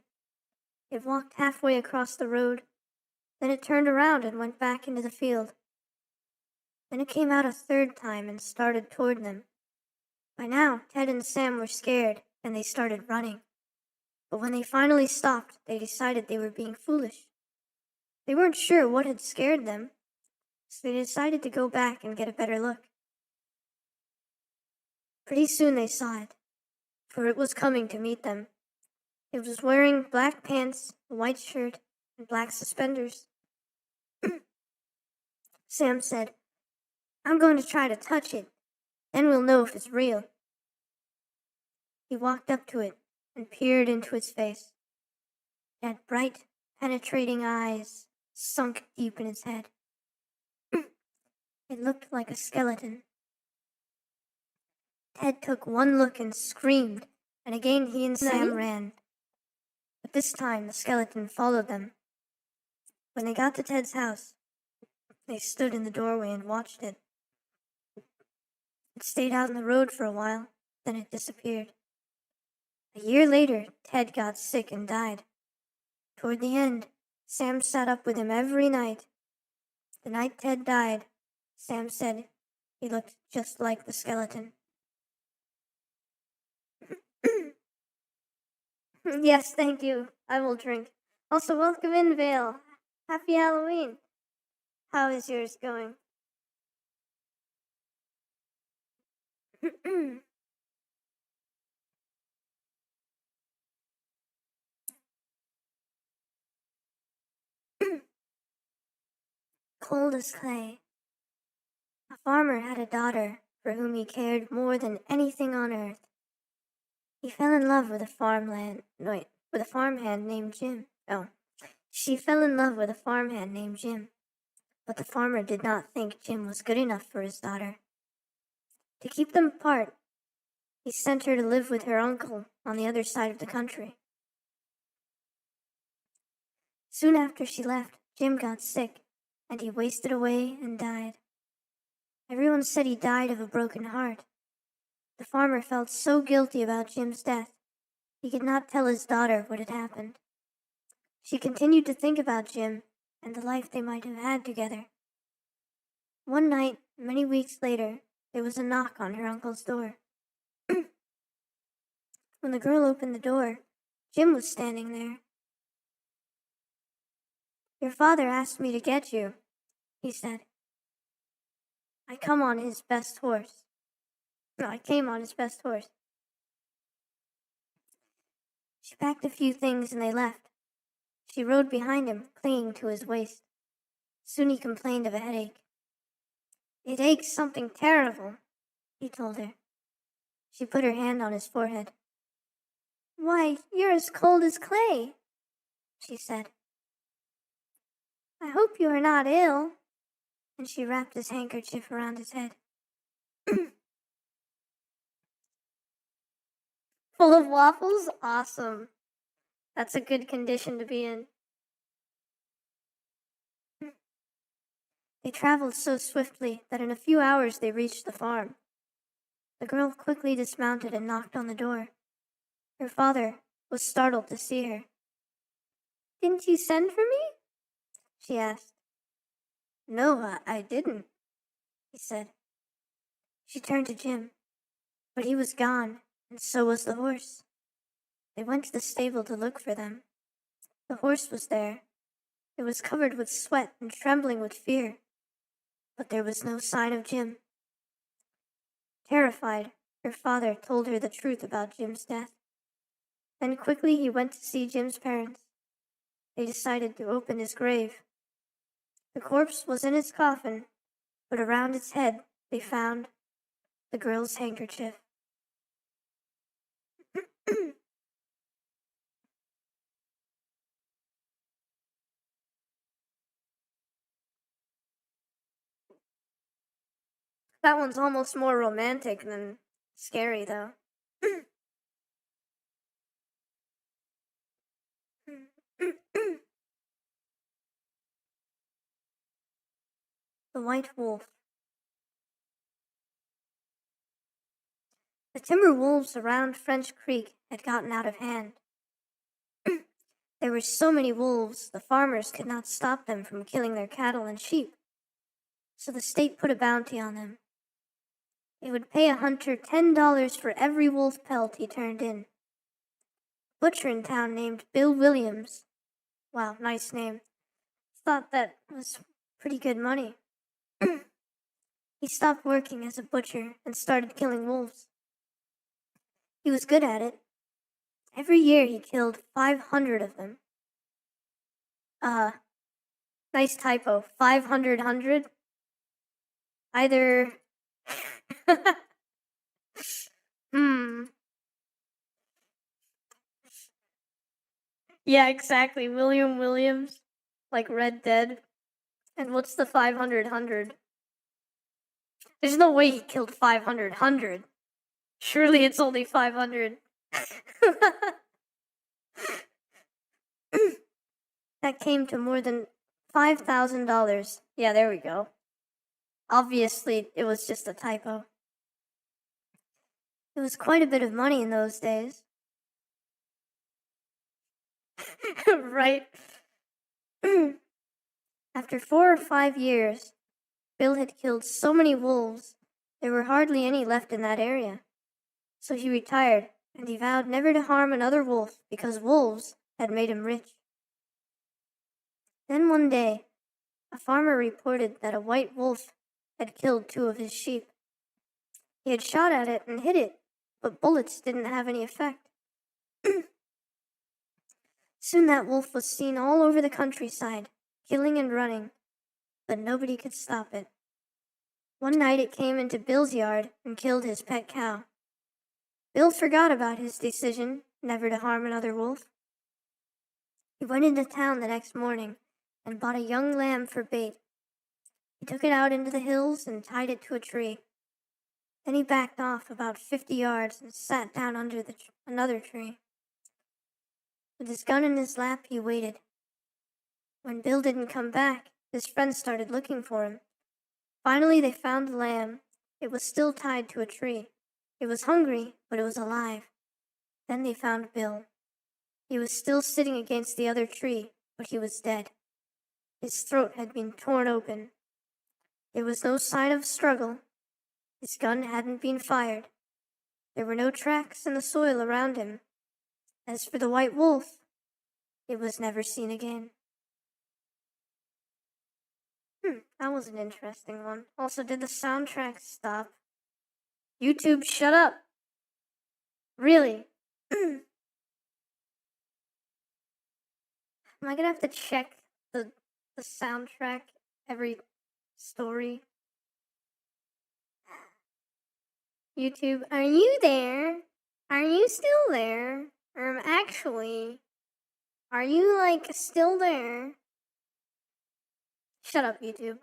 It walked halfway across the road. Then it turned around and went back into the field. Then it came out a third time and started toward them. By now, Ted and Sam were scared, and they started running. But when they finally stopped, they decided they were being foolish. They weren't sure what had scared them, so they decided to go back and get a better look. Pretty soon they saw it, for it was coming to meet them. It was wearing black pants, a white shirt, and black suspenders. Sam said, "I'm going to try to touch it. Then we'll know if it's real." He walked up to it and peered into its face. It had bright, penetrating eyes sunk deep in its head. It looked like a skeleton. Ted took one look and screamed, and again he and Sam ran. But this time the skeleton followed them. When they got to Ted's house, they stood in the doorway and watched it. It stayed out in the road for a while, then it disappeared. A year later, Ted got sick and died. Toward the end, Sam sat up with him every night. The night Ted died, Sam said he looked just like the skeleton. Yes, thank you. I will drink. Also, welcome in, Vale. Happy Halloween. How is yours going? Cold as clay. A farmer had a daughter for whom he cared more than anything on earth. He fell in love with a farmhand named Jim. She fell in love with a farmhand named Jim, but the farmer did not think Jim was good enough for his daughter. To keep them apart, he sent her to live with her uncle on the other side of the country. Soon after she left, Jim got sick, and he wasted away and died. Everyone said he died of a broken heart. The farmer felt so guilty about Jim's death, he could not tell his daughter what had happened. She continued to think about Jim and the life they might have had together. One night, many weeks later, there was a knock on her uncle's door. When the girl opened the door, Jim was standing there. "Your father asked me to get you," he said. I came on his best horse. She packed a few things and they left. She rode behind him, clinging to his waist. Soon he complained of a headache. "It aches something terrible," he told her. She put her hand on his forehead. "Why, you're as cold as clay," she said. "I hope you are not ill." And she wrapped his handkerchief around his head. Full of waffles? Awesome. That's a good condition to be in. They traveled so swiftly that in a few hours they reached the farm. The girl quickly dismounted and knocked on the door. Her father was startled to see her. "Didn't you send for me?" she asked. "No, I didn't," he said. She turned to Jim, but he was gone, and so was the horse. They went to the stable to look for them. The horse was there. It was covered with sweat and trembling with fear, but there was no sign of Jim. Terrified, her father told her the truth about Jim's death. Then quickly he went to see Jim's parents. They decided to open his grave. The corpse was in its coffin, but around its head they found the girl's handkerchief. That one's almost more romantic than scary, though. The White Wolf. The timber wolves around French Creek had gotten out of hand. There were so many wolves, the farmers could not stop them from killing their cattle and sheep. So the state put a bounty on them. It would pay a hunter $10 for every wolf pelt he turned in. A butcher in town named Bill Williams. Wow, nice name. Thought that was pretty good money. He stopped working as a butcher and started killing wolves. He was good at it. Every year he killed 500 of them. Nice typo. 500 hundred? Either... Yeah, exactly. William Williams. Like Red Dead. And what's the 500 hundred? There's no way he killed 500 hundred. Surely it's only 500. That came to more than $5,000. Yeah, there we go. Obviously, it was just a typo. It was quite a bit of money in those days. Right. After 4 or 5 years, Bill had killed so many wolves, there were hardly any left in that area. So he retired, and he vowed never to harm another wolf because wolves had made him rich. Then one day, a farmer reported that a white wolf had killed 2 of his sheep. He had shot at it and hit it, but bullets didn't have any effect. Soon that wolf was seen all over the countryside, killing and running, but nobody could stop it. One night it came into Bill's yard and killed his pet cow. Bill forgot about his decision never to harm another wolf. He went into town the next morning and bought a young lamb for bait. He took it out into the hills and tied it to a tree. Then he backed off about 50 yards and sat down under another tree. With his gun in his lap, he waited. When Bill didn't come back, his friends started looking for him. Finally, they found the lamb. It was still tied to a tree. It was hungry, but it was alive. Then they found Bill. He was still sitting against the other tree, but he was dead. His throat had been torn open. There was no sign of struggle. His gun hadn't been fired. There were no tracks in the soil around him. As for the white wolf, it was never seen again. That was an interesting one. Also, did the soundtrack stop? YouTube, shut up! Really? Am I gonna have to check the soundtrack every story? YouTube, are you there? Are you still there? Actually, are you, like, still there? Shut up, YouTube.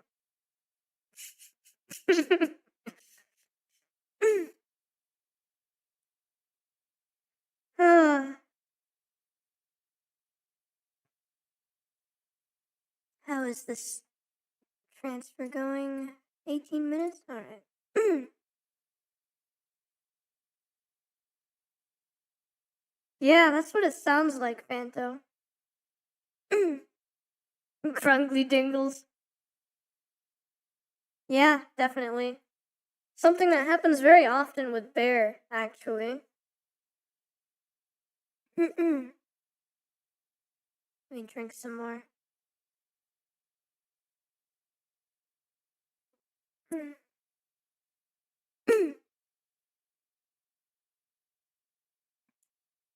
How is this Transfer going 18 minutes? Alright. Yeah, that's what it sounds like, Fanto. Crungly dingles. Yeah, definitely. Something that happens very often with Bear, actually. Let me drink some more.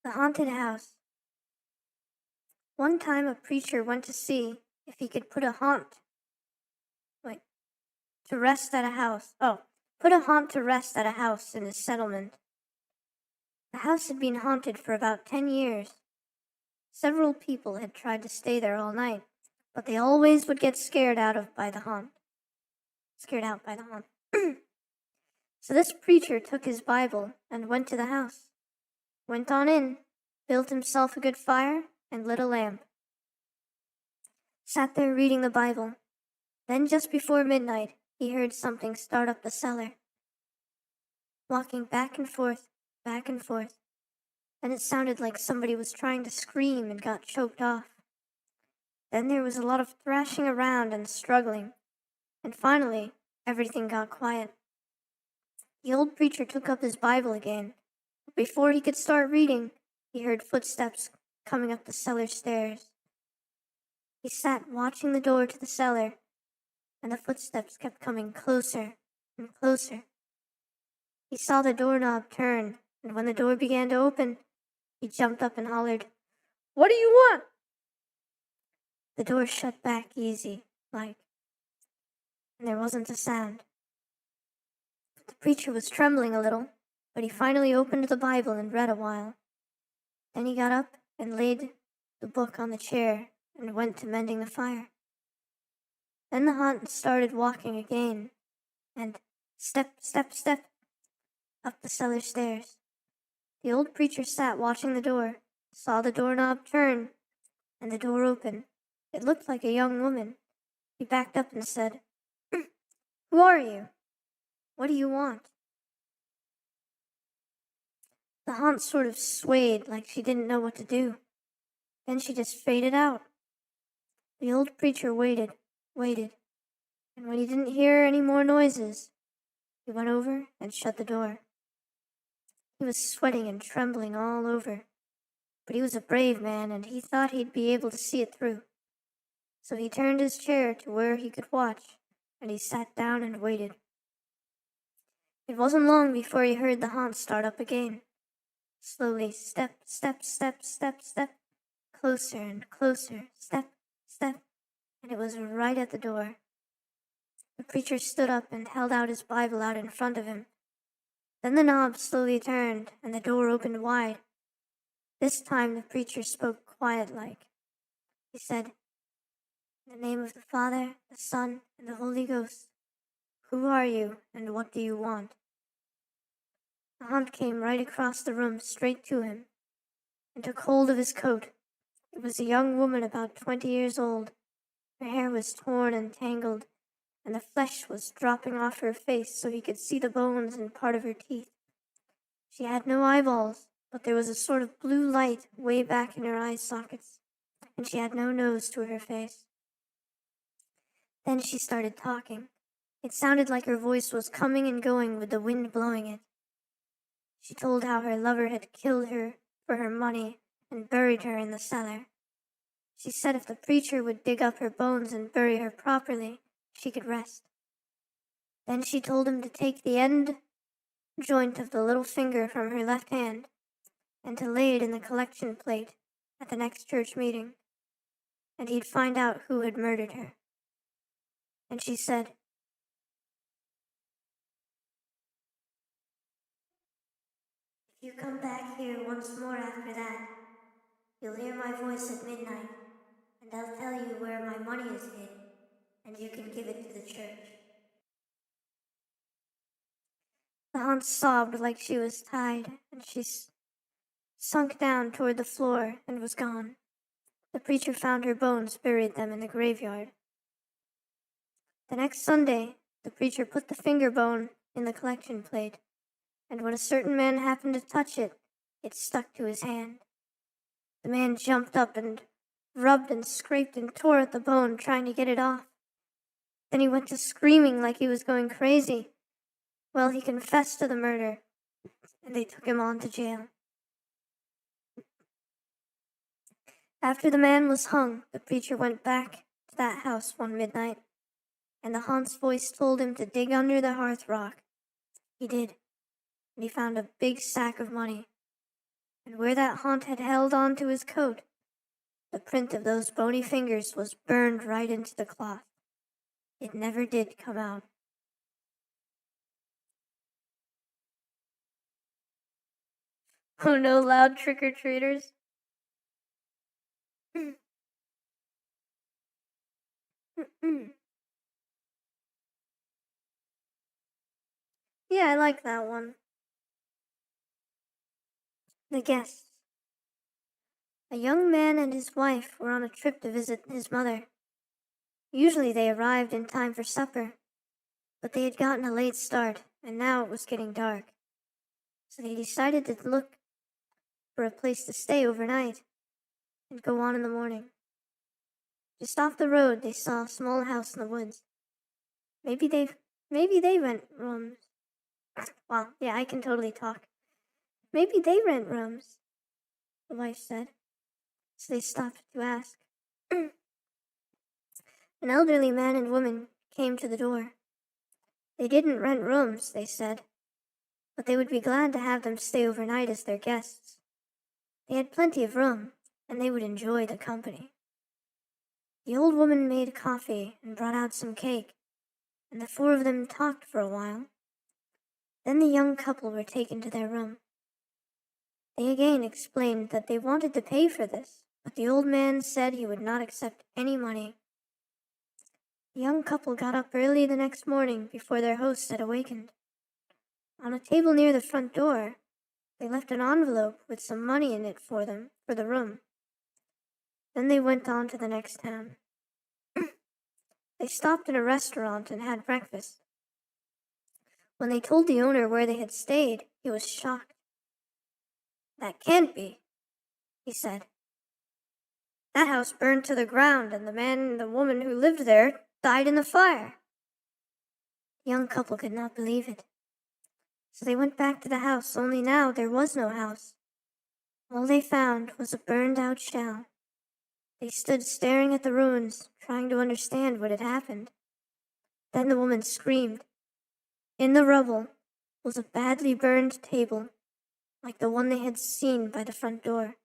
The haunted house. One time a preacher went to see if he could put a haunt to rest at a house. Oh, put a haunt to rest at a house in his settlement. The house had been haunted for about 10 years. Several people had tried to stay there all night, but they always would get scared out by the haunt. So this preacher took his Bible and went to the house. Went on in, built himself a good fire, and lit a lamp. Sat there reading the Bible. Then just before midnight, he heard something start up the cellar. Walking back and forth, and it sounded like somebody was trying to scream and got choked off. Then there was a lot of thrashing around and struggling, and finally, everything got quiet. The old preacher took up his Bible again. Before he could start reading, he heard footsteps coming up the cellar stairs. He sat watching the door to the cellar, and the footsteps kept coming closer and closer. He saw the doorknob turn, and when the door began to open, he jumped up and hollered, "What do you want?" The door shut back easy, and there wasn't a sound. The preacher was trembling a little, but he finally opened the Bible and read a while. Then he got up and laid the book on the chair and went to mending the fire. Then the haunt started walking again, and step, step, step, up the cellar stairs. The old preacher sat watching the door, saw the doorknob turn, and the door open. It looked like a young woman. He backed up and said, "Who are you? What do you want?" The haunt sort of swayed like she didn't know what to do. Then she just faded out. The old preacher waited, and when he didn't hear any more noises, he went over and shut the door. He was sweating and trembling all over, but he was a brave man and he thought he'd be able to see it through. So he turned his chair to where he could watch, and he sat down and waited. It wasn't long before he heard the haunt start up again. Slowly, step, step, step, step, step, closer and closer, step, step, and it was right at the door. The preacher stood up and held out his Bible out in front of him. Then the knob slowly turned, and the door opened wide. This time the preacher spoke quiet-like. He said, "In the name of the Father, the Son, and the Holy Ghost, who are you, and what do you want?" The haunt came right across the room straight to him, and took hold of his coat. It was a young woman about 20 years old. Her hair was torn and tangled, and the flesh was dropping off her face so he could see the bones and part of her teeth. She had no eyeballs, but there was a sort of blue light way back in her eye sockets, and she had no nose to her face. Then she started talking. It sounded like her voice was coming and going with the wind blowing it. She told how her lover had killed her for her money and buried her in the cellar. She said if the preacher would dig up her bones and bury her properly, she could rest. Then she told him to take the end joint of the little finger from her left hand and to lay it in the collection plate at the next church meeting, and he'd find out who had murdered her. And she said, "If you come back here once more after that, you'll hear my voice at midnight, and I'll tell you where my money is hid, and you can give it to the church." The haunt sobbed like she was tied, and she sunk down toward the floor and was gone. The preacher found her bones, buried them in the graveyard. The next Sunday, the preacher put the finger bone in the collection plate, and when a certain man happened to touch it, it stuck to his hand. The man jumped up and rubbed and scraped and tore at the bone, trying to get it off. Then he went to screaming like he was going crazy. Well, he confessed to the murder, and they took him on to jail. After the man was hung, the preacher went back to that house one midnight, and the haunt's voice told him to dig under the hearth rock. He did, and he found a big sack of money. And where that haunt had held on to his coat, the print of those bony fingers was burned right into the cloth. It never did come out. Oh no, loud trick-or-treaters. Yeah, I like that one. The guests. A young man and his wife were on a trip to visit his mother. Usually they arrived in time for supper, but they had gotten a late start, and now it was getting dark. So they decided to look for a place to stay overnight and go on in the morning. Just off the road, they saw a small house in the woods. Maybe they rent rooms. Well, yeah, I can totally talk. Maybe they rent rooms, the wife said. So they stopped to ask. An elderly man and woman came to the door. They didn't rent rooms, they said, but they would be glad to have them stay overnight as their guests. They had plenty of room, and they would enjoy the company. The old woman made coffee and brought out some cake, and the four of them talked for a while. Then the young couple were taken to their room. They again explained that they wanted to pay for this, but the old man said he would not accept any money. The young couple got up early the next morning before their hosts had awakened. On a table near the front door, they left an envelope with some money in it for them, for the room. Then they went on to the next town. They stopped in a restaurant and had breakfast. When they told the owner where they had stayed, he was shocked. "That can't be," he said. "That house burned to the ground, and the man and the woman who lived there died in the fire." The young couple could not believe it. So they went back to the house, only now there was no house. All they found was a burned-out shell. They stood staring at the ruins, trying to understand what had happened. Then the woman screamed. In the rubble was a badly burned table, like the one they had seen by the front door.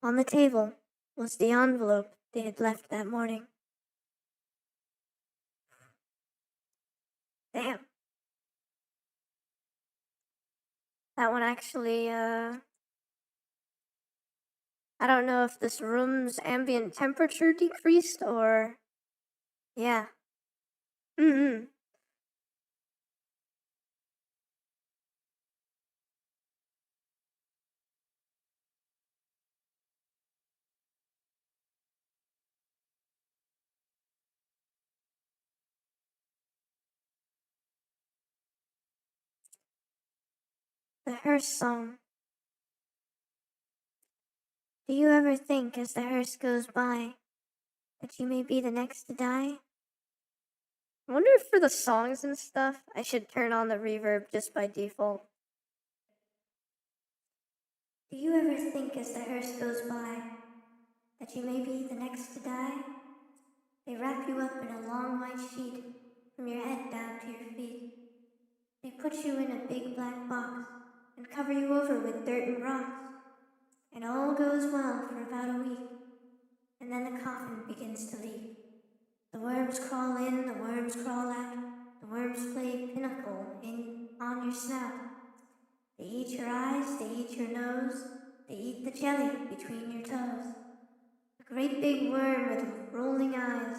On the table was the envelope they had left that morning. Damn. That one actually, I don't know if this room's ambient temperature decreased or... Yeah. The hearse song. Do you ever think as the hearse goes by that you may be the next to die? I wonder if for the songs and stuff, I should turn on the reverb just by default. Do you ever think as the hearse goes by that you may be the next to die? They wrap you up in a long white sheet from your head down to your feet. They put you in a big black box and cover you over with dirt and rocks. And all goes well for about a week, and then the coffin begins to leak. The worms crawl in, the worms crawl out. The worms play pinochle on your snout. They eat your eyes, they eat your nose. They eat the jelly between your toes. A great big worm with rolling eyes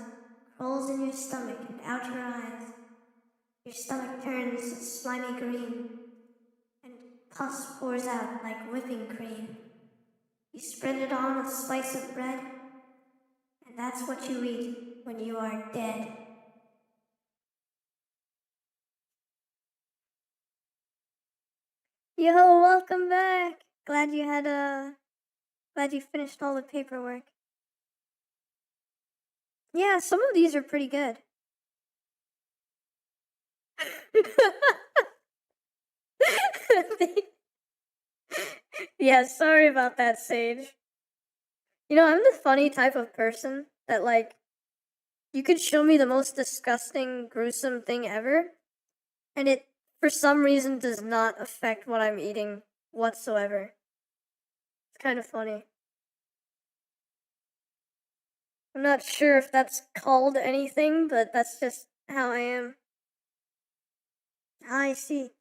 crawls in your stomach and out your eyes. Your stomach turns a slimy green, and pus pours out like whipping cream. You spread it on a slice of bread, and that's what you eat when you are dead. Yo, welcome back. Glad you finished all the paperwork. Yeah, some of these are pretty good. Yeah, sorry about that, Sage. You know, I'm the funny type of person that, like, you could show me the most disgusting, gruesome thing ever, and it, for some reason, does not affect what I'm eating whatsoever. It's kind of funny. I'm not sure if that's called anything, but that's just how I am. I see.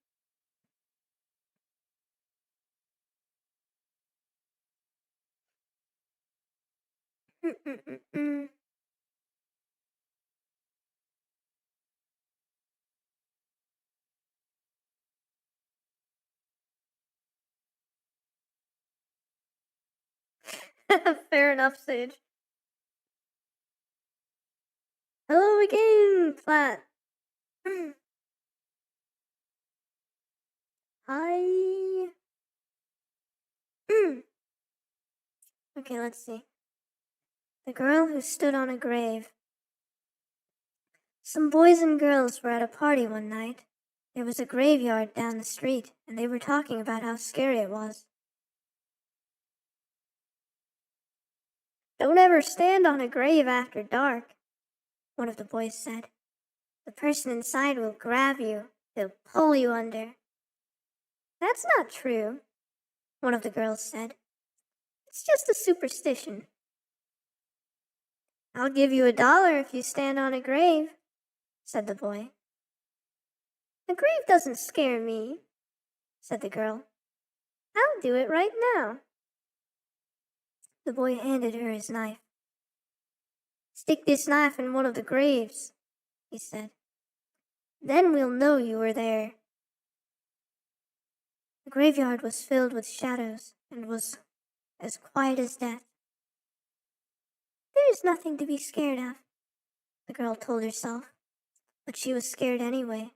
Fair enough, Sage. Hello again, Platt. Hi. Okay, let's see. The girl who stood on a grave. Some boys and girls were at a party one night. There was a graveyard down the street, and they were talking about how scary it was. Don't ever stand on a grave after dark, one of the boys said. The person inside will grab you. They'll pull you under. That's not true, one of the girls said. It's just a superstition. I'll give you $1 if you stand on a grave, said the boy. A grave doesn't scare me, said the girl. I'll do it right now. The boy handed her his knife. Stick this knife in one of the graves, he said. Then we'll know you were there. The graveyard was filled with shadows and was as quiet as death. There is nothing to be scared of, the girl told herself, but she was scared anyway.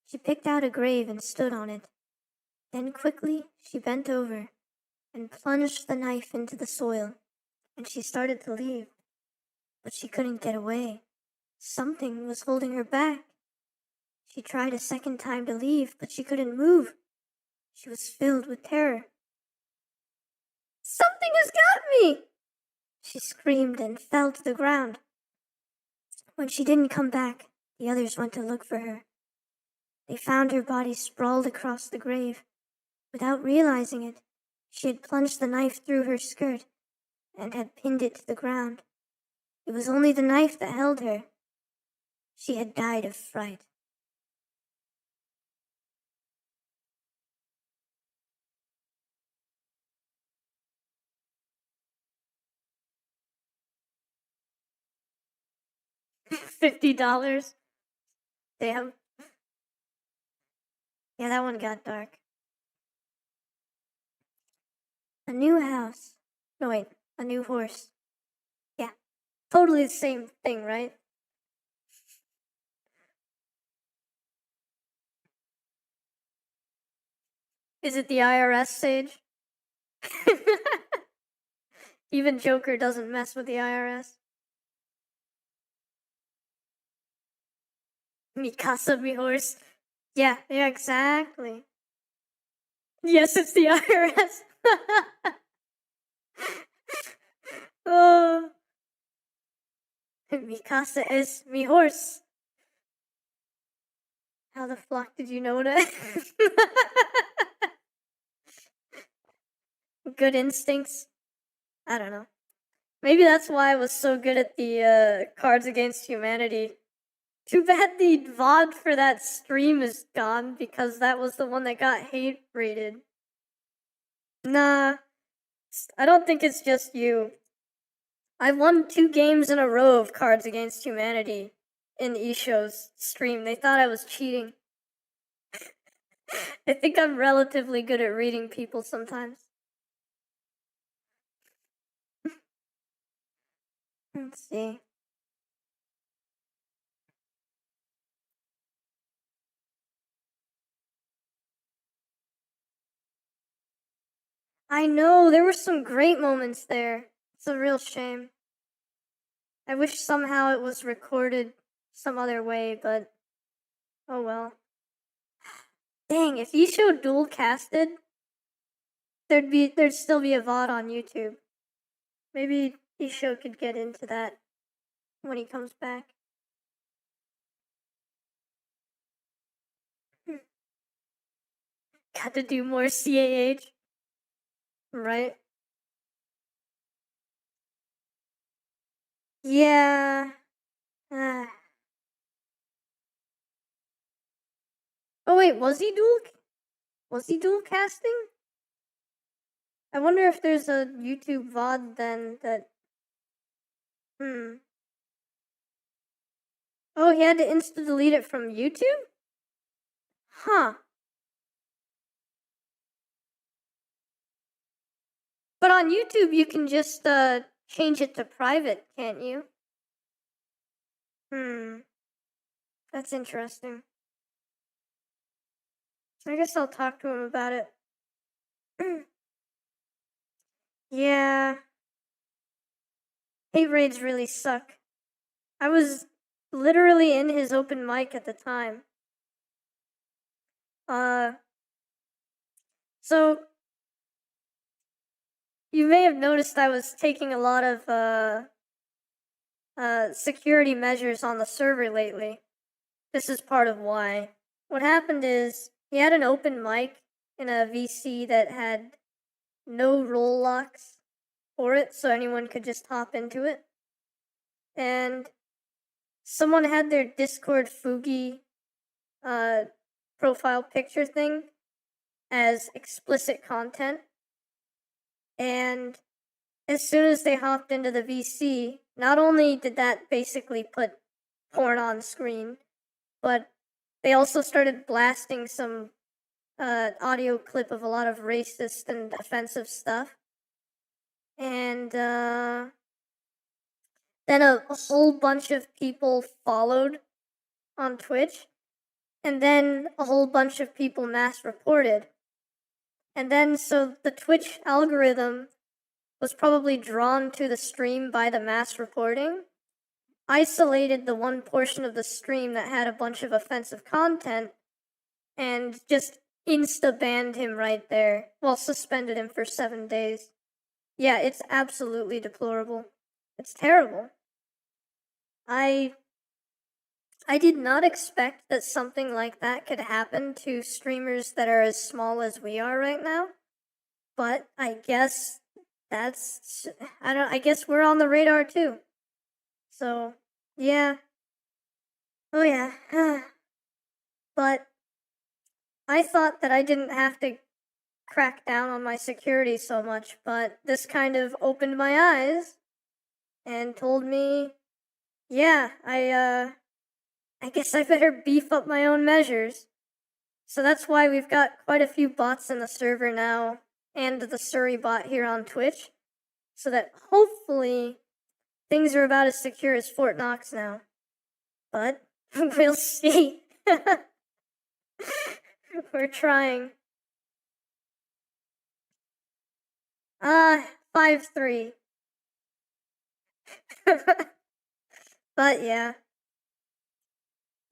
She picked out a grave and stood on it. Then quickly she bent over and plunged the knife into the soil, and she started to leave, but she couldn't get away. Something was holding her back. She tried a second time to leave, but she couldn't move. She was filled with terror. Something has got me! She screamed and fell to the ground. When she didn't come back, the others went to look for her. They found her body sprawled across the grave. Without realizing it, she had plunged the knife through her skirt and had pinned it to the ground. It was only the knife that held her. She had died of fright. $50? Damn. Yeah, that one got dark. A new house. No, wait, a new horse. Yeah, totally the same thing, right? Is it the IRS, Sage? Even Joker doesn't mess with the IRS. Mi casa, mi horse. Yeah, exactly. Yes, it's the IRS. Oh, mi casa es mi horse. How the fuck did you know that? Good instincts? I don't know. Maybe that's why I was so good at the Cards Against Humanity. Too bad the VOD for that stream is gone because that was the one that got hate rated. Nah, I don't think it's just you. I won 2 games in a row of Cards Against Humanity in eShow's stream. They thought I was cheating. I think I'm relatively good at reading people sometimes. Let's see. I know, there were some great moments there. It's a real shame. I wish somehow it was recorded some other way, but oh well. Dang, if show dual casted, there'd still be a VOD on YouTube. Maybe show could get into that when he comes back. Got to do more CAH. Right? Yeah. Ah. Oh wait, was he dual casting? I wonder if there's a YouTube VOD then that... Oh, he had to insta-delete it from YouTube? Huh. But on YouTube, you can just change it to private, can't you? That's interesting. I guess I'll talk to him about it. Yeah. Hate raids really suck. I was literally in his open mic at the time. So you may have noticed I was taking a lot of security measures on the server lately. This is part of why. What happened is he had an open mic in a VC that had no role locks for it, so anyone could just hop into it. And someone had their Discord Fugi profile picture thing as explicit content. And as soon as they hopped into the VC, not only did that basically put porn on screen, but they also started blasting some audio clip of a lot of racist and offensive stuff. And then a whole bunch of people followed on Twitch. And then a whole bunch of people mass reported. And then so the Twitch algorithm was probably drawn to the stream by the mass reporting, isolated the one portion of the stream that had a bunch of offensive content, and just insta-banned him right there, well, suspended him for 7 days. Yeah, it's absolutely deplorable. It's terrible. I did not expect that something like that could happen to streamers that are as small as we are right now, but I guess I guess we're on the radar too. So, yeah. Oh yeah. But I thought that I didn't have to crack down on my security so much, but this kind of opened my eyes and told me, yeah, I guess I better beef up my own measures. So that's why we've got quite a few bots in the server now, and the Surrey bot here on Twitch, so that hopefully things are about as secure as Fort Knox now. But we'll see. We're trying. 5-3. But yeah.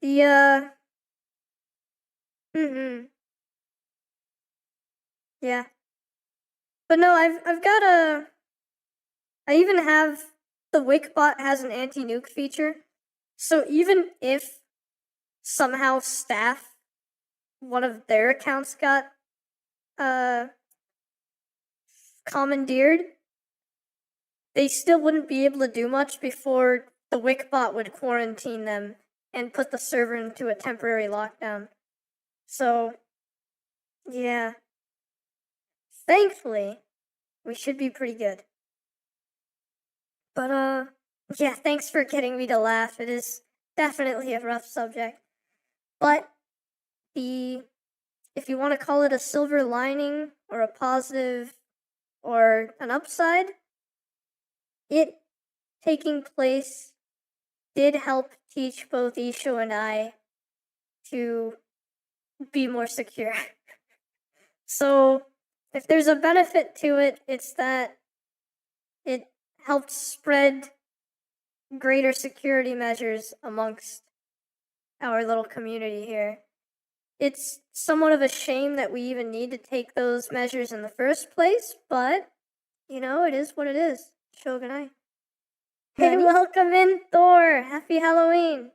The yeah. But no, I've got I even have the Wikbot has an anti-nuke feature. So even if somehow staff, one of their accounts got commandeered, they still wouldn't be able to do much before the Wikbot would quarantine them and put the server into a temporary lockdown. So, yeah. Thankfully, we should be pretty good. But, yeah, thanks for getting me to laugh. It is definitely a rough subject. But if you want to call it a silver lining or a positive or an upside, it taking place did help teach both Isho and I to be more secure. So if there's a benefit to it, it's that it helped spread greater security measures amongst our little community here. It's somewhat of a shame that we even need to take those measures in the first place, but, you know, it is what it is. Shogunai. Hey, welcome in, Thor! Happy Halloween!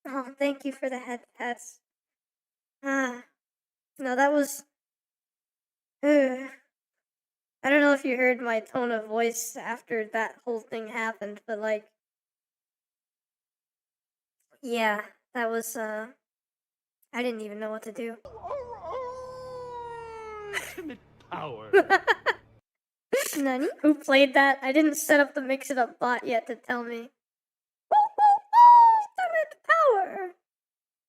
Oh, thank you for the head pats. No, that was... I don't know if you heard my tone of voice after that whole thing happened, but, like... Yeah, that was, I didn't even know what to do. Ultimate power. Nani? Who played that? I didn't set up the Mix It Up bot yet to tell me. Ultimate power!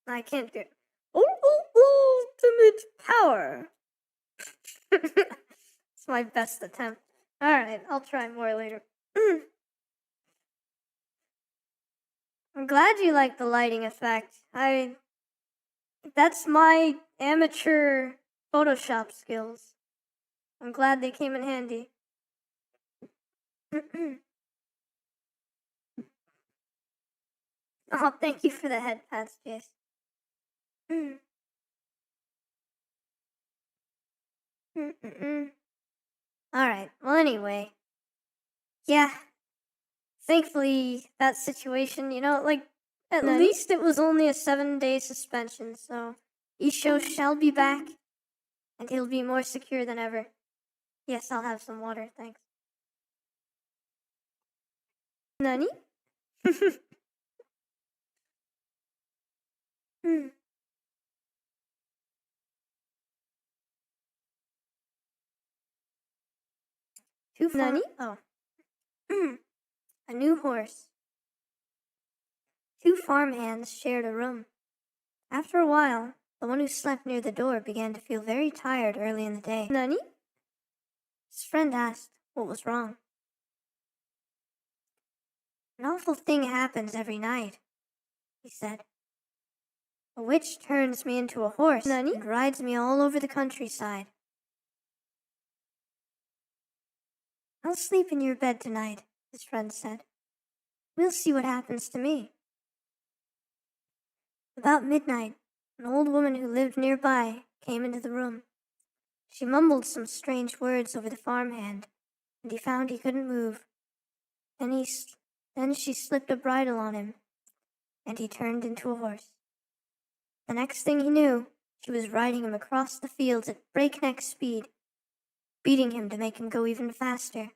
I can't do it. Ultimate power! It's my best attempt. Alright, I'll try more later. I'm glad you like the lighting effect. That's my amateur Photoshop skills. I'm glad they came in handy. Oh, thank you for the head pats, Jace. Alright, well anyway. Yeah. Thankfully, that situation, you know, like, at least it was only a 7-day suspension, so Isho shall be back, and he'll be more secure than ever. Yes, I'll have some water, thanks. Nani? Nani? Oh. A new horse. Two farmhands shared a room. After a while, the one who slept near the door began to feel very tired early in the day. Nani? His friend asked what was wrong. An awful thing happens every night, he said. A witch turns me into a horse and rides me all over the countryside. I'll sleep in your bed tonight, his friend said. We'll see what happens to me. About midnight, an old woman who lived nearby came into the room. She mumbled some strange words over the farmhand, and he found he couldn't move. Then she slipped a bridle on him, and he turned into a horse. The next thing he knew, she was riding him across the fields at breakneck speed, beating him to make him go even faster.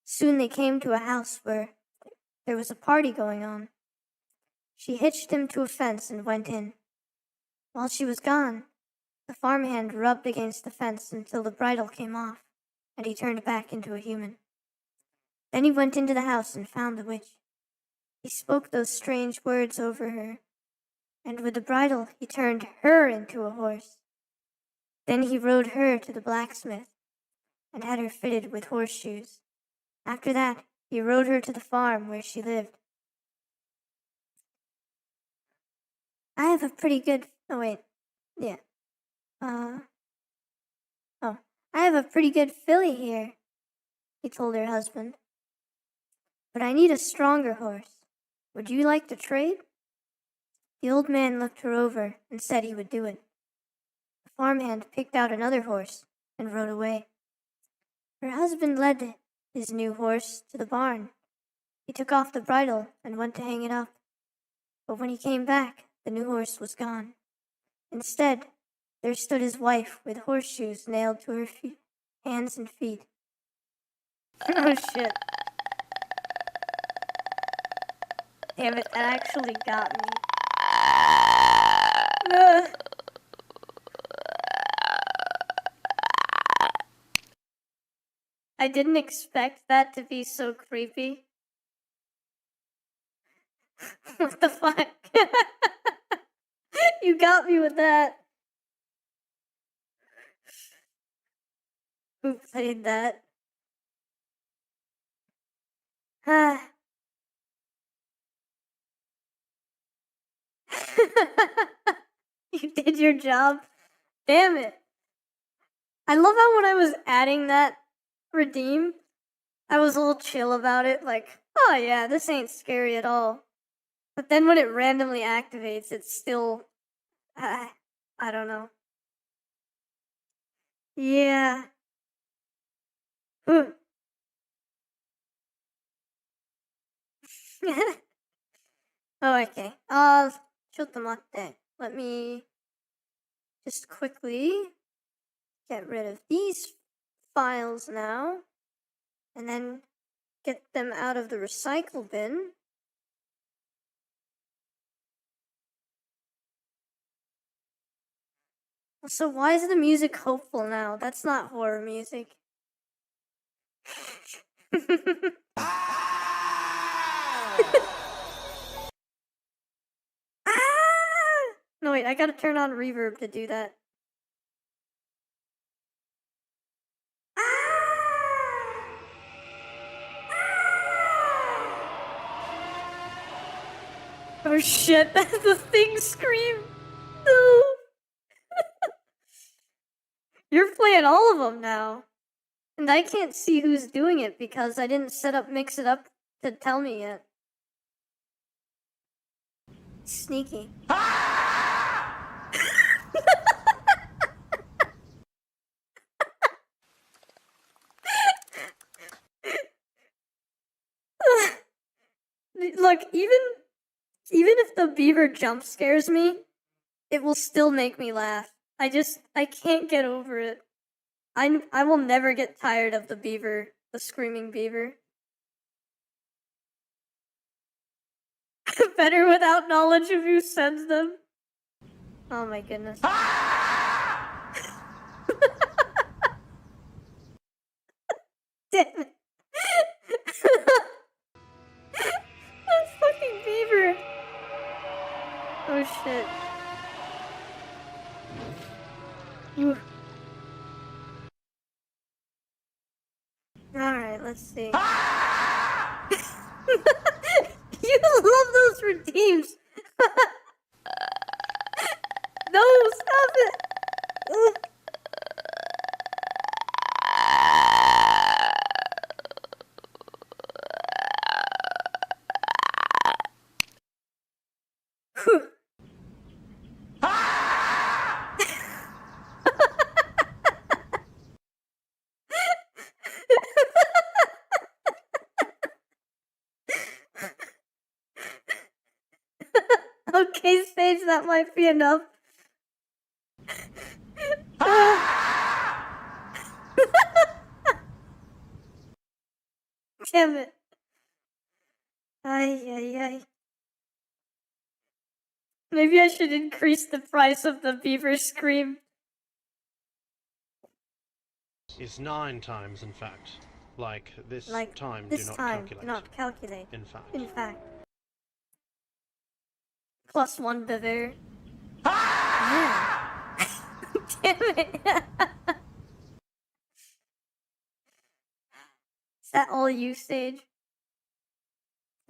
Soon they came to a house where there was a party going on. She hitched him to a fence and went in. While she was gone, the farmhand rubbed against the fence until the bridle came off, and he turned back into a human. Then he went into the house and found the witch. He spoke those strange words over her, and with the bridle he turned her into a horse. Then he rode her to the blacksmith and had her fitted with horseshoes. After that, he rode her to the farm where she lived. I have a pretty good... Oh, wait. Yeah. I have a pretty good filly here, he told her husband. But I need a stronger horse. Would you like to trade? The old man looked her over and said he would do it. The farmhand picked out another horse and rode away. Her husband led his new horse to the barn. He took off the bridle and went to hang it up. But when he came back, the new horse was gone. Instead, there stood his wife with horseshoes nailed to her hands and feet. Oh shit. Damn it, that actually got me. I didn't expect that to be so creepy. What the fuck? You got me with that. Who played that? You did your job? Damn it. I love how when I was adding that redeem, I was a little chill about it, like, oh yeah, this ain't scary at all. But then when it randomly activates, it's still, I don't know. Yeah. Oh, okay. ちょっと待って. Let me just quickly get rid of these files now, and then get them out of the recycle bin. So why is the music hopeful now? That's not horror music. No, wait, I gotta turn on reverb to do that. Oh shit, that's the thing scream. No. You're playing all of them now. And I can't see who's doing it because I didn't set up Mix It Up to tell me yet. Sneaky. Look, even if the beaver jump scares me, it will still make me laugh. I can't get over it. I will never get tired of the screaming beaver. Better without knowledge of who sends them. Oh my goodness. Damn it. That fucking beaver. Oh shit. Ooh. Alright, let's see. You love those redeems. No, stop it. Ugh. Okay, stage, that might be enough. Damn it. Ay. Maybe I should increase the price of the beaver scream. It's 9 times, in fact. Like this time, this do not time, calculate. do not calculate. In fact. In fact. +1 beaver. Yeah. Damn it. Is that all you, Sage?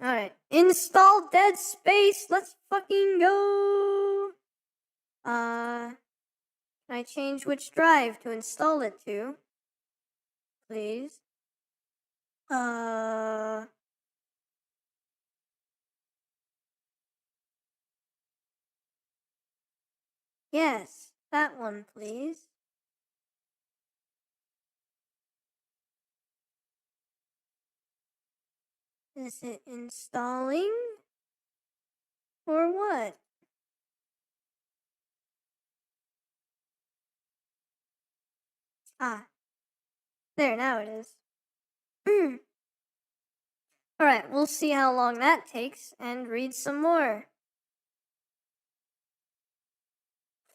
Alright. Install Dead Space! Let's fucking go! Can I change which drive to install it to? Please. Yes, that one, please. Is it installing? Or what? Ah. There, now it is. Alright, we'll see how long that takes and read some more.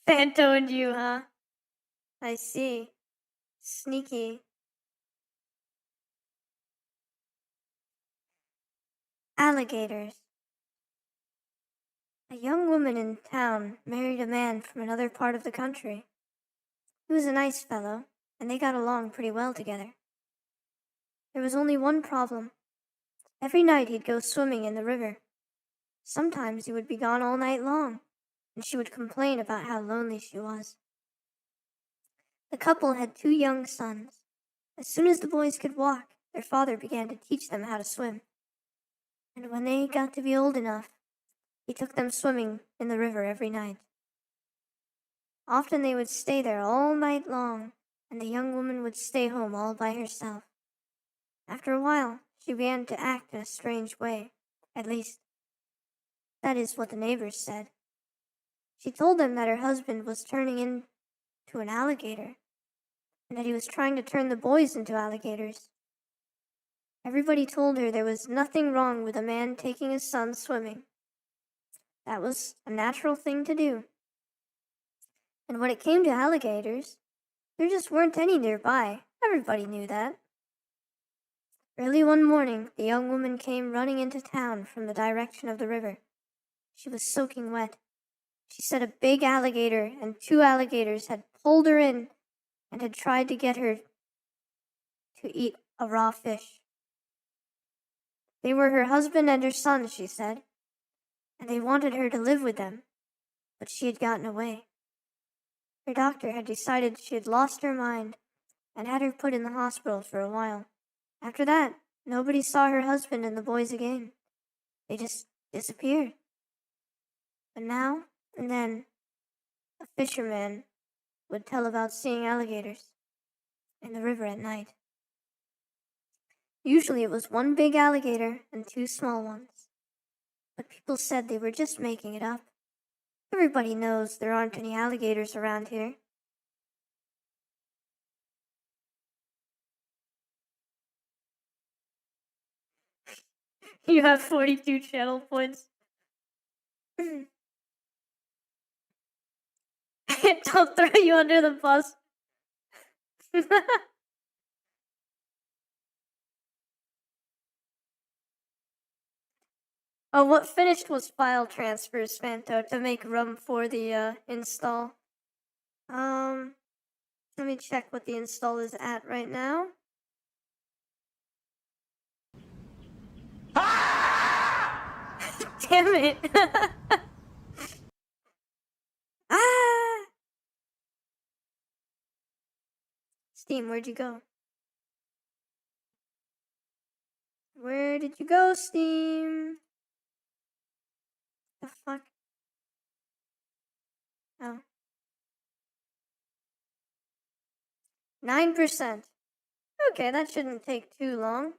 Fanto and you, huh? I see. Sneaky. Alligators. A young woman in town married a man from another part of the country. He was a nice fellow, and they got along pretty well together. There was only one problem. Every night he'd go swimming in the river. Sometimes he would be gone all night long, and she would complain about how lonely she was. The couple had 2 young sons. As soon as the boys could walk, their father began to teach them how to swim. And when they got to be old enough, he took them swimming in the river every night. Often they would stay there all night long, and the young woman would stay home all by herself. After a while, she began to act in a strange way. At least, that is what the neighbors said. She told them that her husband was turning into an alligator, and that he was trying to turn the boys into alligators. Everybody told her there was nothing wrong with a man taking his son swimming. That was a natural thing to do. And when it came to alligators, there just weren't any nearby. Everybody knew that. Early one morning, the young woman came running into town from the direction of the river. She was soaking wet. She said a big alligator and 2 alligators had pulled her in and had tried to get her to eat a raw fish. They were her husband and her son, she said, and they wanted her to live with them, but she had gotten away. Her doctor had decided she had lost her mind and had her put in the hospital for a while. After that, nobody saw her husband and the boys again. They just disappeared. But now and then, a fisherman would tell about seeing alligators in the river at night. Usually it was 1 big alligator and 2 small ones. But people said they were just making it up. Everybody knows there aren't any alligators around here. You have 42 channel points. Don't throw you under the bus. Oh, what finished was file transfers, Fanto, to make room for the install. Let me check what the install is at right now. Damn it. Ah! Steam, where'd you go? Where did you go, Steam? The fuck? Oh. 9%. Okay, that shouldn't take too long.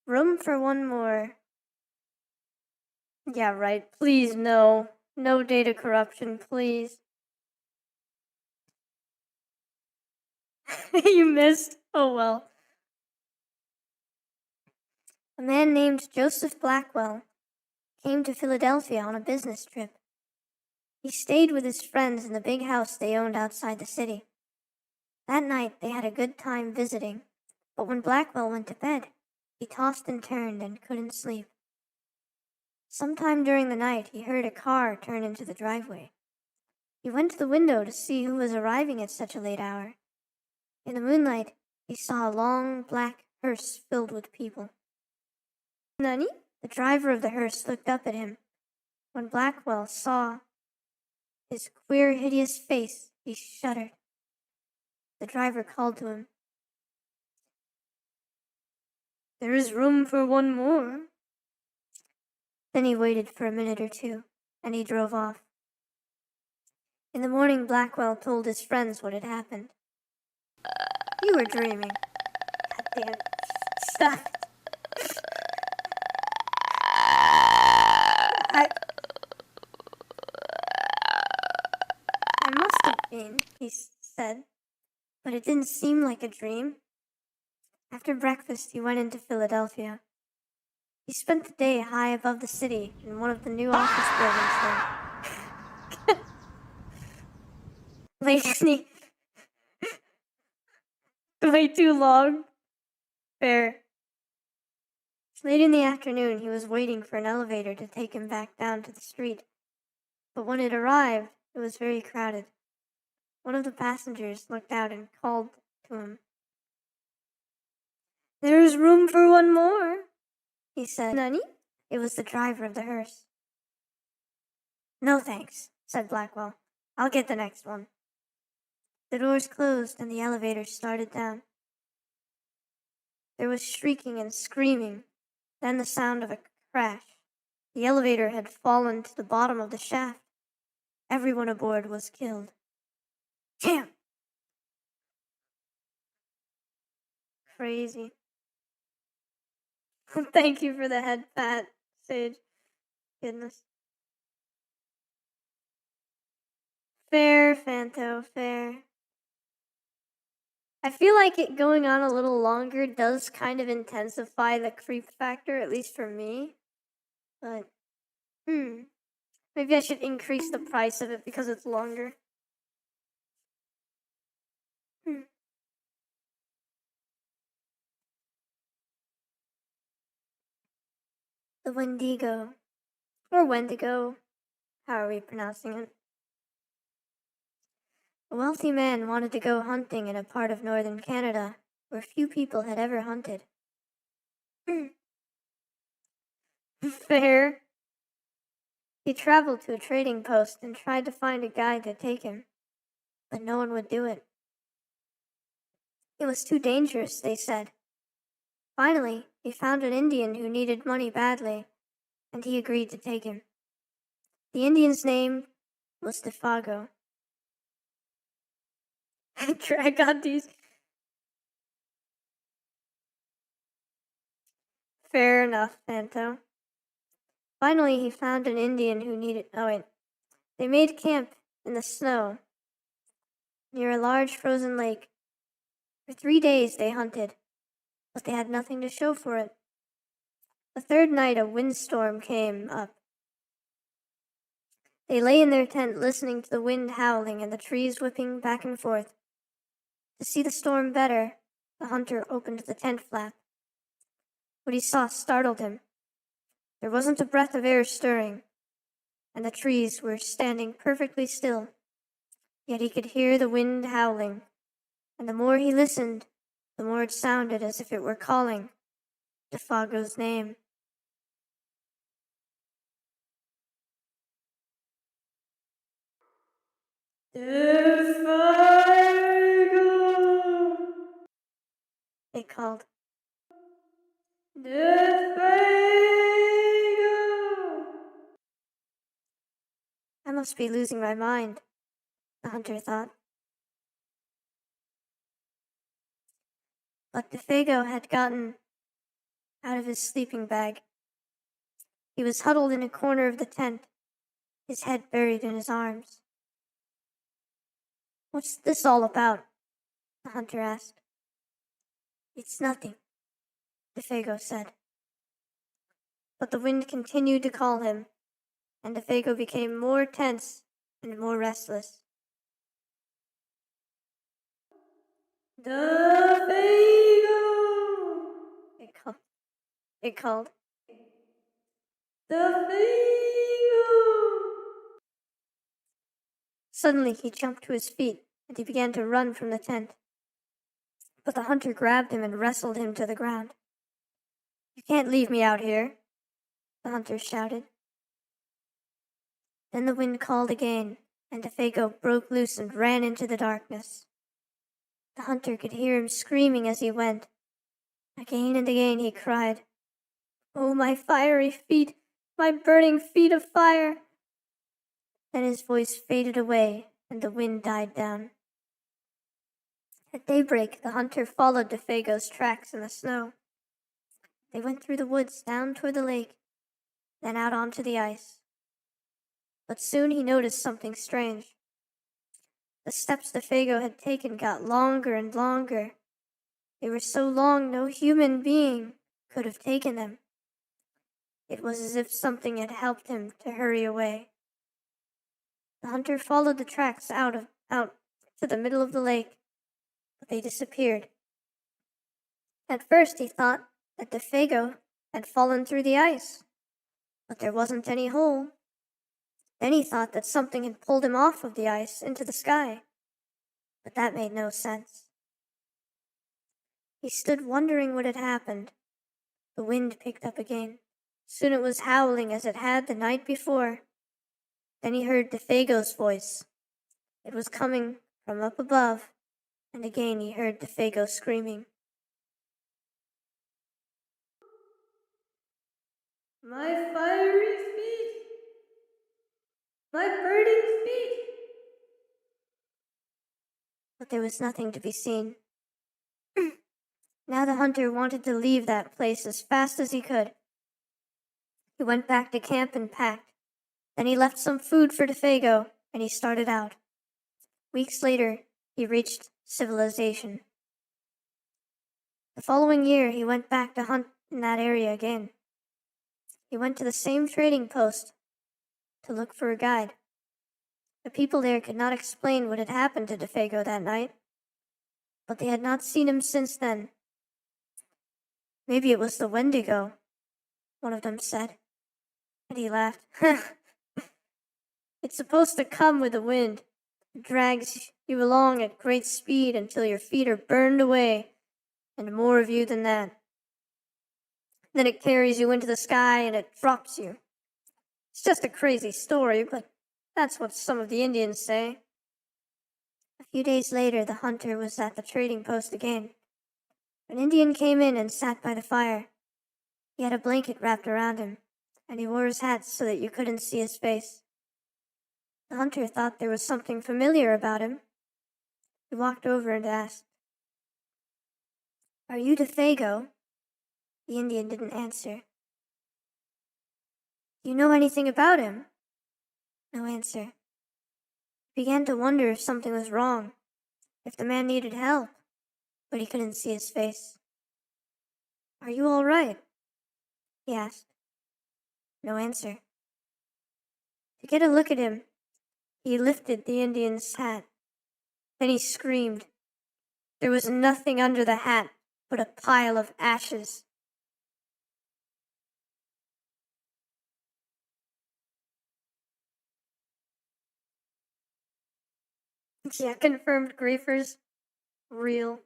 Room for 1 more. Yeah, right. Please, no. No data corruption, please. You missed. Oh well. A man named Joseph Blackwell came to Philadelphia on a business trip. He stayed with his friends in the big house they owned outside the city. That night, they had a good time visiting, but when Blackwell went to bed, he tossed and turned and couldn't sleep. Sometime during the night, he heard a car turn into the driveway. He went to the window to see who was arriving at such a late hour. In the moonlight, he saw a long black hearse filled with people. Nani? The driver of the hearse looked up at him. When Blackwell saw his queer, hideous face, he shuddered. The driver called to him. There is room for 1 more. Then he waited for a minute or 2, and he drove off. In the morning, Blackwell told his friends what had happened. You were dreaming. God damn it. Stop. I must have been, he said, but it didn't seem like a dream. After breakfast, he went into Philadelphia. He spent the day high above the city in one of the new office buildings there. Way too long. Fair. Late in the afternoon, he was waiting for an elevator to take him back down to the street. But when it arrived, it was very crowded. One of the passengers looked out and called to him. There's room for 1 more, he said. Nani? It was the driver of the hearse. No thanks, said Blackwell. I'll get the next one. The doors closed and the elevator started down. There was shrieking and screaming, then the sound of a crash. The elevator had fallen to the bottom of the shaft. Everyone aboard was killed. Damn! Crazy. Thank you for the head pat, Sage. Goodness. Fair, Fanto, fair. I feel like it going on a little longer does kind of intensify the creep factor, at least for me. But, maybe I should increase the price of it because it's longer. The Wendigo. Or Wendigo. How are we pronouncing it? A wealthy man wanted to go hunting in a part of northern Canada where few people had ever hunted. Fair. He traveled to a trading post and tried to find a guide to take him, but no one would do it. It was too dangerous, they said. Finally, he found an Indian who needed money badly, and he agreed to take him. The Indian's name was Defago. Drag on these. Fair enough, Fanto. Finally, he found an Indian who needed. They made camp in the snow near a large frozen lake. For 3 days they hunted, but they had nothing to show for it. The third night, a windstorm came up. They lay in their tent listening to the wind howling and the trees whipping back and forth. To see the storm better, the hunter opened the tent flap. What he saw startled him. There wasn't a breath of air stirring, and the trees were standing perfectly still. Yet he could hear the wind howling, and the more he listened, the more it sounded as if it were calling Defago's name. Defago! It called. Defago! I must be losing my mind, the hunter thought. But Defago had gotten out of his sleeping bag. He was huddled in a corner of the tent, his head buried in his arms. What's this all about? The hunter asked. It's nothing, Defago said. But the wind continued to call him, and Defago became more tense and more restless. Defago! It called. Defago! Suddenly he jumped to his feet, and he began to run from the tent. But the hunter grabbed him and wrestled him to the ground. You can't leave me out here, the hunter shouted. Then the wind called again, and Defago broke loose and ran into the darkness. The hunter could hear him screaming as he went. Again and again he cried, "Oh, my fiery feet, my burning feet of fire!" Then his voice faded away, and the wind died down. At daybreak, the hunter followed Defago's tracks in the snow. They went through the woods down toward the lake, then out onto the ice. But soon he noticed something strange. The steps Defago had taken got longer and longer. They were so long no human being could have taken them. It was as if something had helped him to hurry away. The hunter followed the tracks out to the middle of the lake, but they disappeared. At first he thought that Defago had fallen through the ice, but there wasn't any hole. Then he thought that something had pulled him off of the ice into the sky, but that made no sense. He stood wondering what had happened. The wind picked up again. Soon it was howling as it had the night before. Then he heard Defago's voice. It was coming from up above, and again he heard Defago screaming. My fiery feet! My burning feet! But there was nothing to be seen. Now the hunter wanted to leave that place as fast as he could. He went back to camp and packed. Then he left some food for Defago, and he started out. Weeks later, he reached civilization. The following year, he went back to hunt in that area again. He went to the same trading post to look for a guide. The people there could not explain what had happened to Defago that night, but they had not seen him since then. Maybe it was the Wendigo, one of them said, and he laughed. It's supposed to come with the wind. It drags you along at great speed until your feet are burned away, and more of you than that. Then it carries you into the sky and it drops you. It's just a crazy story, but that's what some of the Indians say. A few days later, the hunter was at the trading post again. An Indian came in and sat by the fire. He had a blanket wrapped around him, and he wore his hat so that you couldn't see his face. The hunter thought there was something familiar about him. He walked over and asked, "Are you Defago?" The Indian didn't answer. "Do you know anything about him?" No answer. He began to wonder if something was wrong, if the man needed help, but he couldn't see his face. "Are you all right?" he asked. No answer. To get a look at him, he lifted the Indian's hat. Then he screamed. There was nothing under the hat but a pile of ashes. Yeah, confirmed griefers. Real.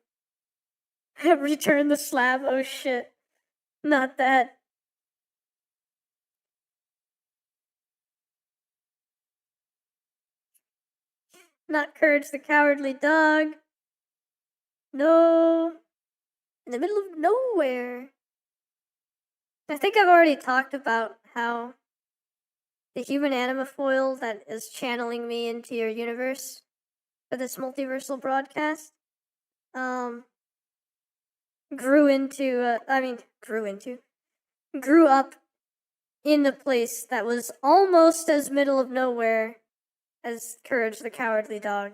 Return the slab. Oh shit. Not that. Not Courage the Cowardly Dog. No. In the middle of nowhere. I think I've already talked about how the human animofoil that is channeling me into your universe for this multiversal broadcast grew up in a place that was almost as middle of nowhere as Courage the Cowardly Dog.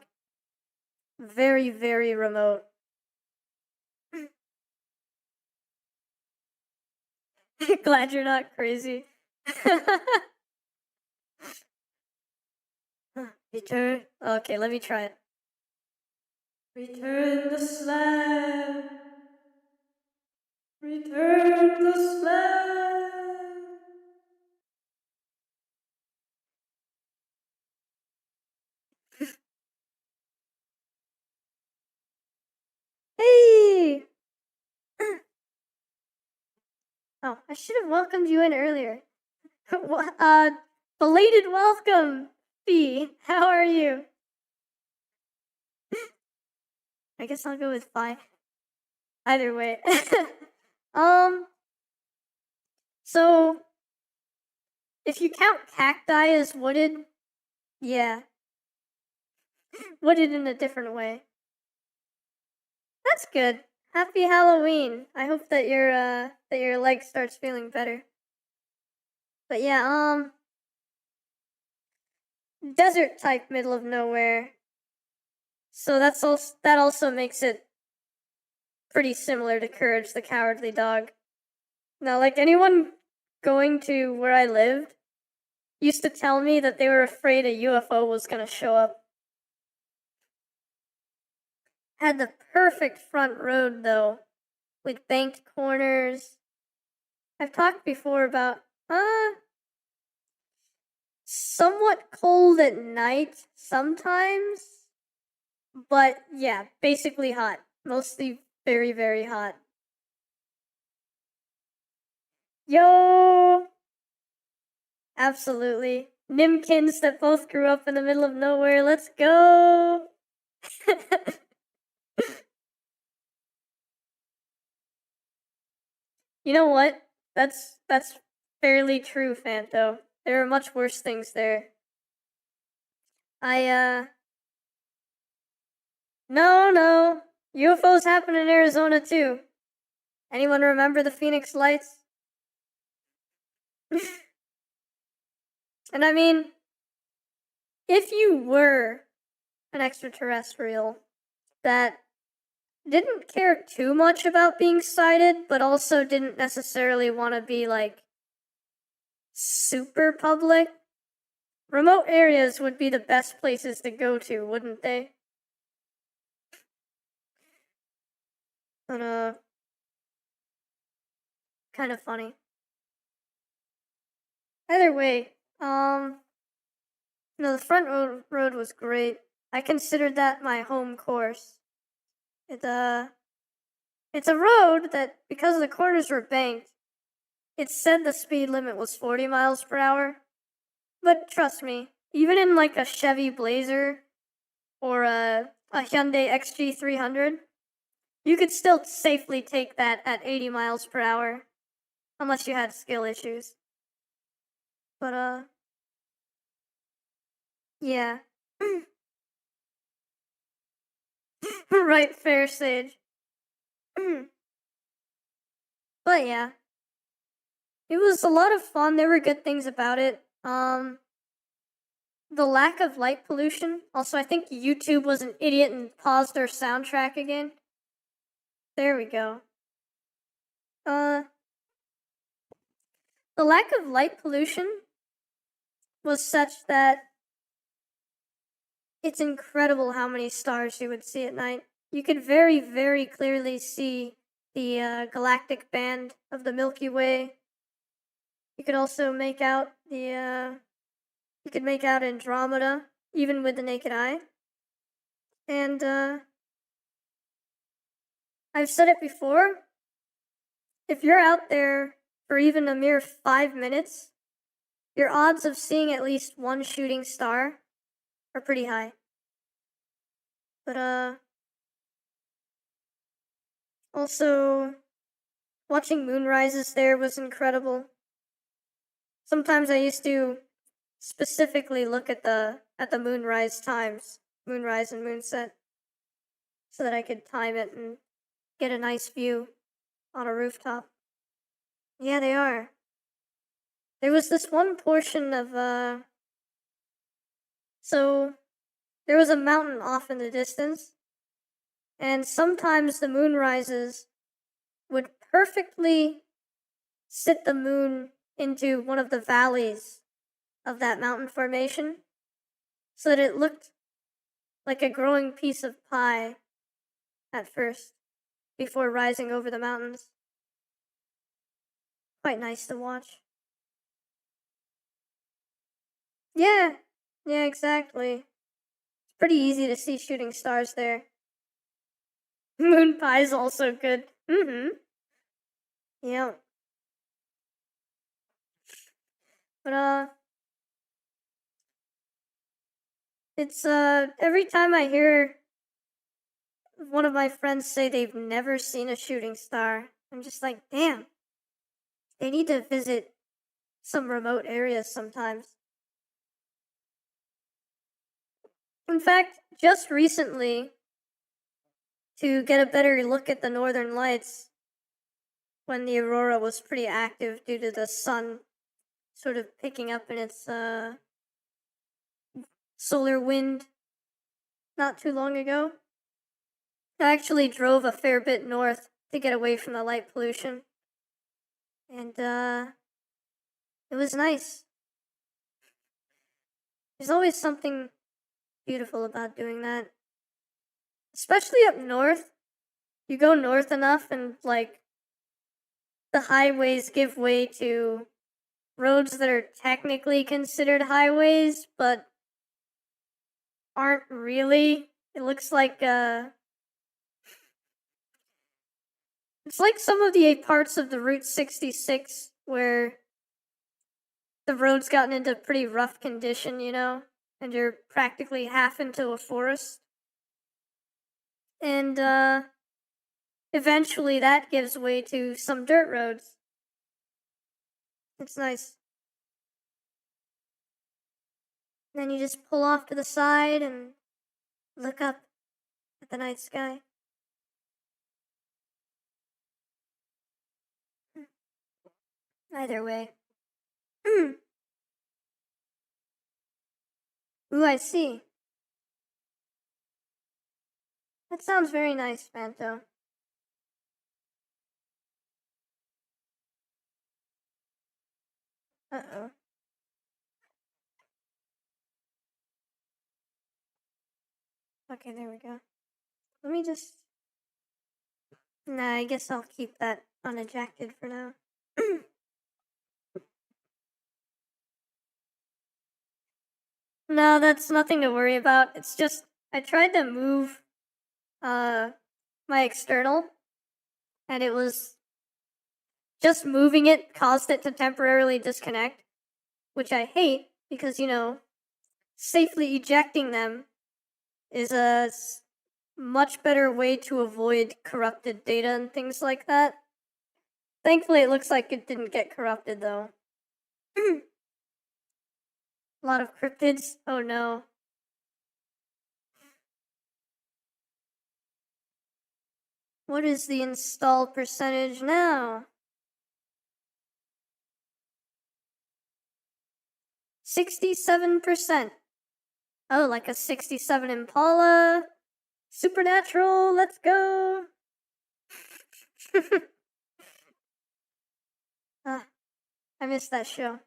Very, very remote. Glad you're not crazy. Return. Okay, let me try it. Return the slab. Return the slab. Hey! Oh, I should have welcomed you in earlier. Belated welcome, Fee. How are you? I guess I'll go with 5. Either way. So if you count cacti as wooded, yeah. Wooded in a different way. That's good. Happy Halloween. I hope that your leg starts feeling better. But yeah, desert type middle of nowhere. So that also makes it pretty similar to Courage the Cowardly Dog. Now, like, anyone going to where I lived used to tell me that they were afraid a UFO was gonna show up. Had the perfect front road though, with banked corners. I've talked before about somewhat cold at night sometimes, but yeah, basically hot. Mostly very, very hot. Yo! Absolutely. Nimkins that both grew up in the middle of nowhere. Let's go! You know what? That's fairly true, Fanto. There are much worse things there. No. UFOs happen in Arizona too. Anyone remember the Phoenix Lights? And I mean, if you were an extraterrestrial that didn't care too much about being sighted, but also didn't necessarily want to be like super public, remote areas would be the best places to go to, wouldn't they? But kind of funny. Either way, the front road was great. I considered that my home course. It's a road that, because the corners were banked, it said the speed limit was 40 miles per hour. But trust me, even in like a Chevy Blazer or a Hyundai XG300, you could still safely take that at 80 miles per hour, unless you had skill issues. But yeah. Right, fair sage. But yeah, it was a lot of fun. There were good things about it. The lack of light pollution. Also, I think YouTube was an idiot and paused their soundtrack again. There we go. The lack of light pollution was such that it's incredible how many stars you would see at night. You could very, very clearly see the galactic band of the Milky Way. You could also make out you could make out Andromeda, even with the naked eye. And I've said it before, if you're out there for even a mere 5 minutes, your odds of seeing at least one shooting star are pretty high. But also, watching moonrises there was incredible. Sometimes I used to specifically look at the moonrise times, moonrise and moonset, so that I could time it and get a nice view on a rooftop. Yeah, they are. There was this one portion of so there was a mountain off in the distance, and sometimes the moonrises would perfectly sit the moon into one of the valleys of that mountain formation so that it looked like a growing piece of pie at first before rising over the mountains. Quite nice to watch. Yeah, exactly. It's pretty easy to see shooting stars there. Moon pie's also good. Yeah. But it's every time I hear one of my friends say they've never seen a shooting star, I'm just like, damn. They need to visit some remote areas sometimes. In fact, just recently, to get a better look at the northern lights, when the aurora was pretty active due to the sun sort of picking up in its solar wind not too long ago, I actually drove a fair bit north to get away from the light pollution. And it was nice. There's always something beautiful about doing that. Especially up north. You go north enough and like the highways give way to roads that are technically considered highways, but aren't really. It looks like it's like some of the parts of the Route 66 where the road's gotten into pretty rough condition, and you're practically half into a forest. And eventually that gives way to some dirt roads. It's nice. Then you just pull off to the side and look up at the night sky. Either way. Ooh, I see. That sounds very nice, Fanto. Uh-oh. Okay, there we go. Let me just... Nah, I guess I'll keep that unejected for now. No, that's nothing to worry about. It's just, I tried to move my external, and it was... Just moving it caused it to temporarily disconnect, which I hate, because, you know, safely ejecting them is a much better way to avoid corrupted data and things like that. Thankfully, it looks like it didn't get corrupted, though. A lot of cryptids. Oh no. What is the install percentage now? 67%. Oh, like a 67 Impala. Supernatural, let's go. I missed that show.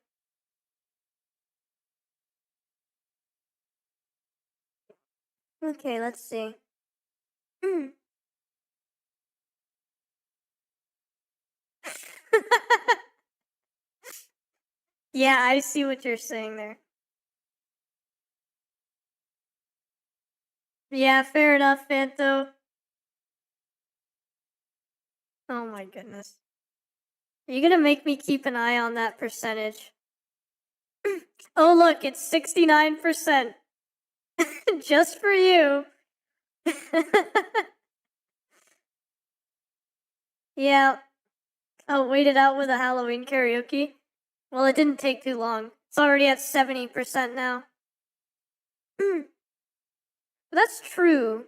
Okay, let's see. Yeah, I see what you're saying there. Yeah, fair enough, Fanto. Oh my goodness. Are you gonna make me keep an eye on that percentage? Oh look, it's 69%. Just for you. Yeah. Oh, wait it out with a Halloween karaoke? Well, it didn't take too long. It's already at 70% now. That's true.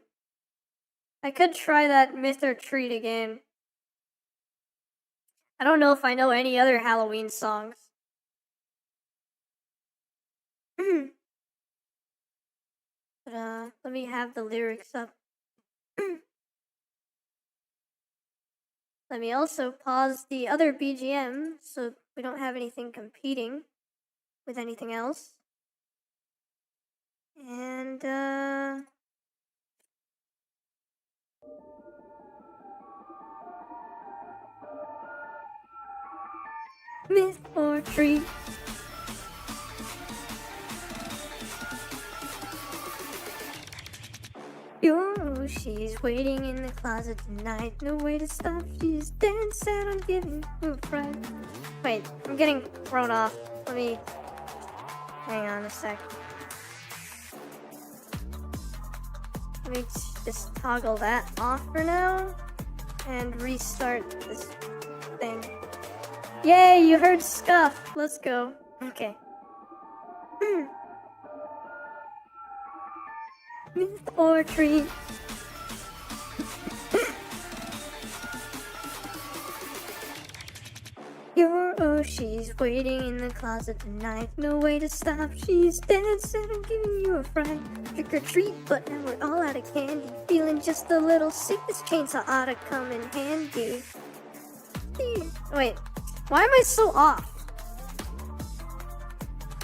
I could try that Myth or Treat again. I don't know if I know any other Halloween songs. But, let me have the lyrics up. Let me also pause the other BGM so we don't have anything competing with anything else. And, Myth or Treat. Yo, she's waiting in the closet tonight. No way to stop. She's dead set on giving you a fright. Wait, I'm getting thrown off. Let me... Hang on a sec. Let me just toggle that off for now. And restart this thing. Yay, you heard Scuff. Let's go. Okay. Myth or Treat. She's waiting in the closet tonight. No way to stop. She's dead set on giving you a fright. Trick or treat, but now we're all out of candy. Feeling just a little sick. This chainsaw ought to come in handy. Wait, why am I so off?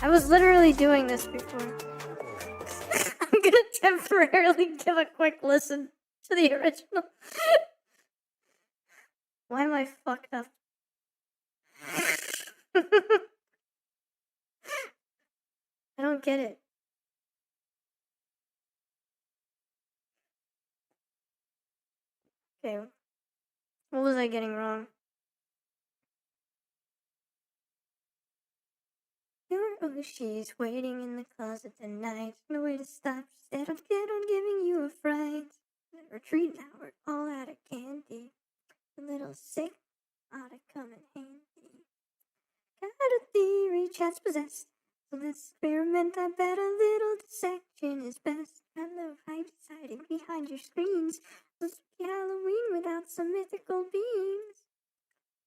I was literally doing this before. I'm gonna temporarily give a quick listen to the original. Why am I fucked up? I don't get it. Okay, what was I getting wrong? She's waiting in the closet tonight. No way to stop. She's dead on giving you a fright. or treat. Now we're all out of candy. A little sick ought to come in handy. Got a theory chat's possessed, so let's experiment. I bet a little dissection is best. I love hiding behind your screens. Let's be Halloween without some mythical beings.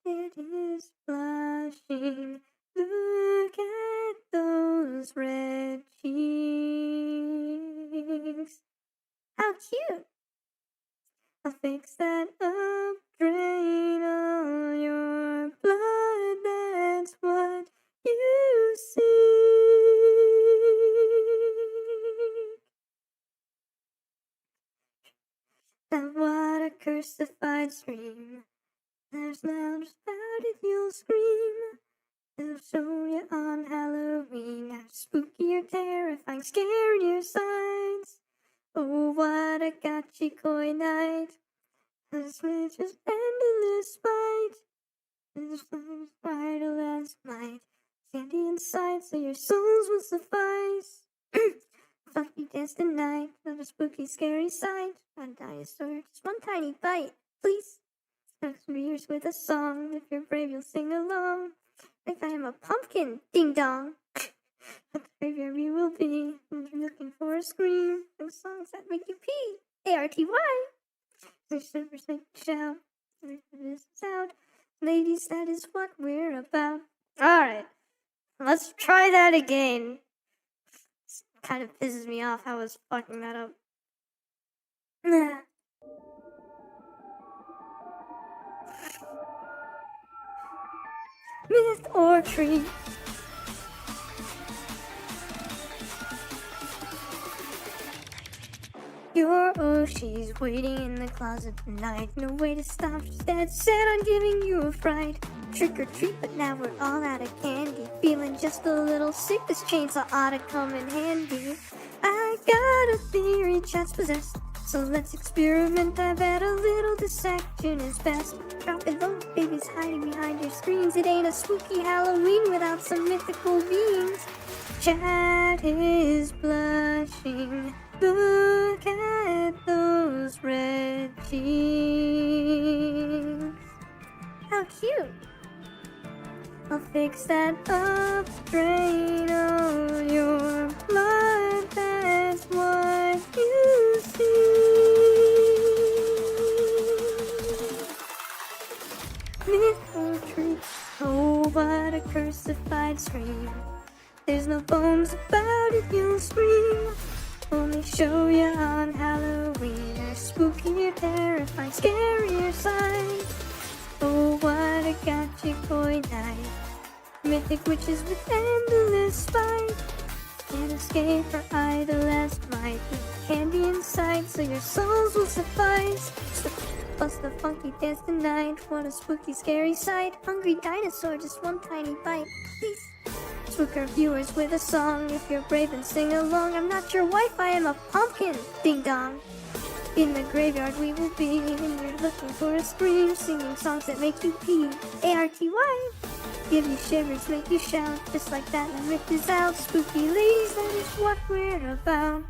It is blushing. Look at those red cheeks. How cute! I'll fix that up, drain all your blood, that's what you see. That what a crucified scream. There's loud about it, you'll scream. They'll show you on Halloween how spooky or terrifying, scarier sides. Oh, what a gotcha-koi night. This is just endless fight. This is vital as might. Sandy inside, so your souls will suffice. Funky distant night, not a spooky, scary sight. A dinosaur, just one tiny bite, please. Smoke some beers with a song. If you're brave, you'll sing along. If I am a pumpkin, ding dong. At the graveyard we will be. Looking for a scream. And songs that make you pee. A-R-T-Y. The shivers make you shout. This is out. Ladies, that is what we're about. Alright. Let's try that again. This kind of pisses me off how I was fucking that up. Myth or treat. She's waiting in the closet tonight. No way to stop, she's dead set on giving you a fright. Trick or treat, but now we're all out of candy. Feeling just a little sick, this chainsaw ought to come in handy. I got a theory, chat's possessed, so let's experiment. I bet a little dissection is best. Drop it low, babies hiding behind your screens. It ain't a spooky Halloween without some mythical beings. Chat is blushing. Look at those red cheeks. How cute. I'll fix that up, drain all your blood, that's what you see. Myth or truth, oh what a crucified scream. There's no bones about it, you'll scream. Only show you on Halloween or spooky or terrifying, scarier sight. Oh, what a gotcha-koi night. Mythic witches with endless fight. Can't escape her idol as might. With candy inside, so your souls will suffice. Plus the funky dance tonight. What a spooky, scary sight. Hungry dinosaur, just one tiny bite. Please. Spook our viewers with a song. If you're brave and sing along. I'm not your wife, I am a pumpkin. Ding dong. In the graveyard we will be. And you're looking for a scream. Singing songs that make you pee. A-R-T-Y. Give you shivers, make you shout. Just like that, the myth is out. Spooky ladies, that is what we're about.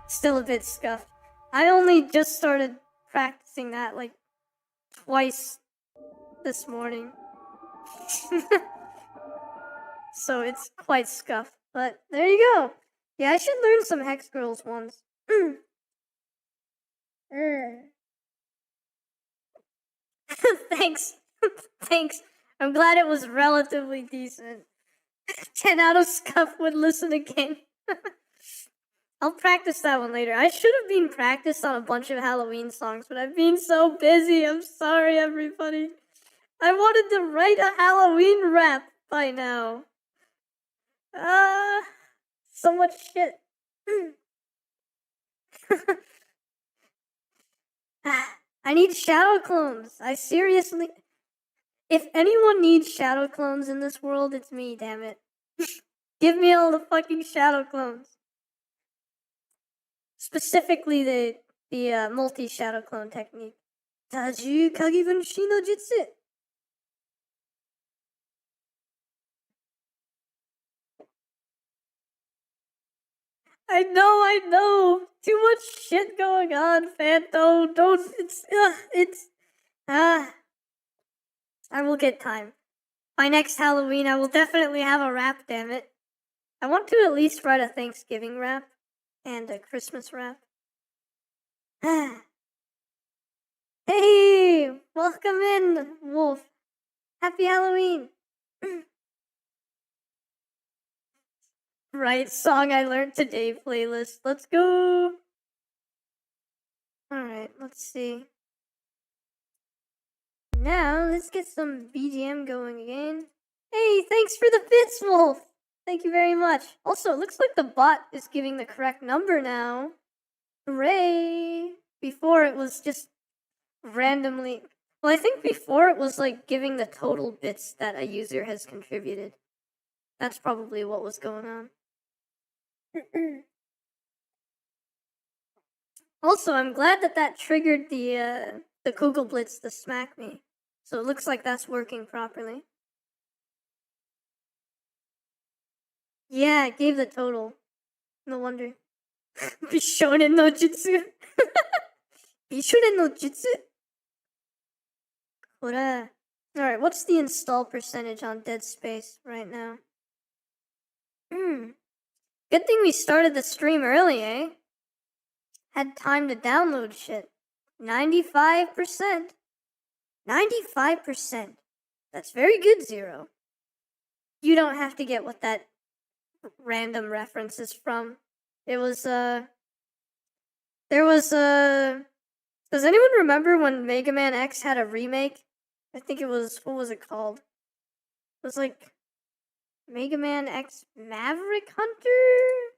Still a bit scuffed. I only just started practicing that like twice this morning. So it's quite scuffed, but there you go. Yeah, I should learn some Hex Girls ones. Thanks. Thanks. I'm glad it was relatively decent. 10 out of scuff would listen again. I'll practice that one later. I should have been practiced on a bunch of Halloween songs, but I've been so busy. I'm sorry, everybody. I wanted to write a Halloween rap by now. So much shit. I need shadow clones. I seriously... If anyone needs shadow clones in this world, it's me, damn it. Give me all the fucking shadow clones. Specifically the multi-shadow clone technique. Taju Kagibunshi no Jutsu. I know. Too much shit going on, Phantom. I will get time. By next Halloween, I will definitely have a rap, damn it. I want to at least write a Thanksgiving rap and a Christmas rap. Hey, welcome in, Wolf. Happy Halloween. Right, song I learned today playlist. Let's go. Alright, let's see. Now, let's get some BGM going again. Hey, thanks for the bits, Wolf. Thank you very much. Also, it looks like the bot is giving the correct number now. Hooray! Before it was just randomly... Well, I think before it was like giving the total bits that a user has contributed. That's probably what was going on. Also, I'm glad that triggered the Google Blitz to smack me. So it looks like that's working properly. Yeah, it gave the total. No wonder. Bishonen no Jutsu. Bishonen no Jutsu. Alright, what's the install percentage on Dead Space right now? Good thing we started the stream early, eh? Had time to download shit. 95%. 95%. That's very good, Zero. You don't have to get what that random reference is from. It was, does anyone remember when Mega Man X had a remake? I think it was, what was it called? It was like Mega Man X Maverick Hunter?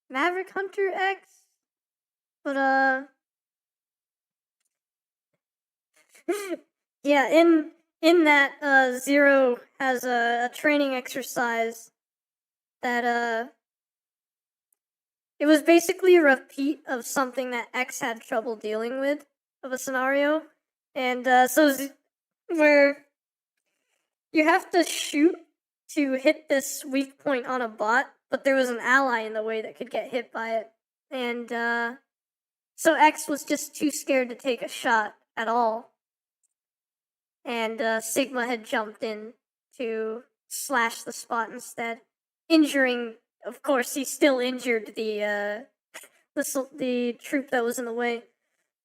Maverick Hunter X? But, yeah, in that, Zero has a training exercise that, it was basically a repeat of something that X had trouble dealing with, of a scenario. And, where you have to shoot to hit this weak point on a bot, but there was an ally in the way that could get hit by it. And, so X was just too scared to take a shot at all. And, Sigma had jumped in to slash the spot instead, injuring... Of course, he still injured the troop that was in the way.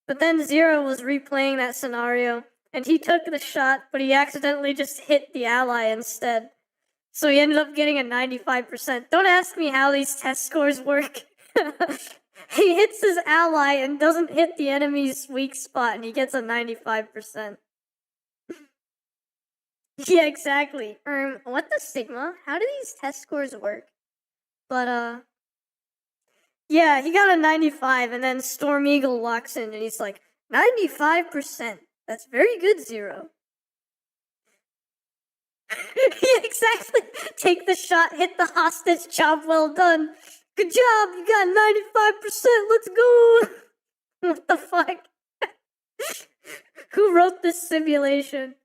But then Zero was replaying that scenario, and he took the shot, but he accidentally just hit the ally instead. So he ended up getting a 95%. Don't ask me how these test scores work. He hits his ally and doesn't hit the enemy's weak spot, and he gets a 95%. Yeah, exactly. What the Sigma? How do these test scores work? But, yeah, he got a 95, and then Storm Eagle walks in, and he's like, 95%. That's very good, Zero. Yeah, exactly. Take the shot, hit the hostage, job well done. Good job, you got 95%, let's go! What the fuck? Who wrote this simulation?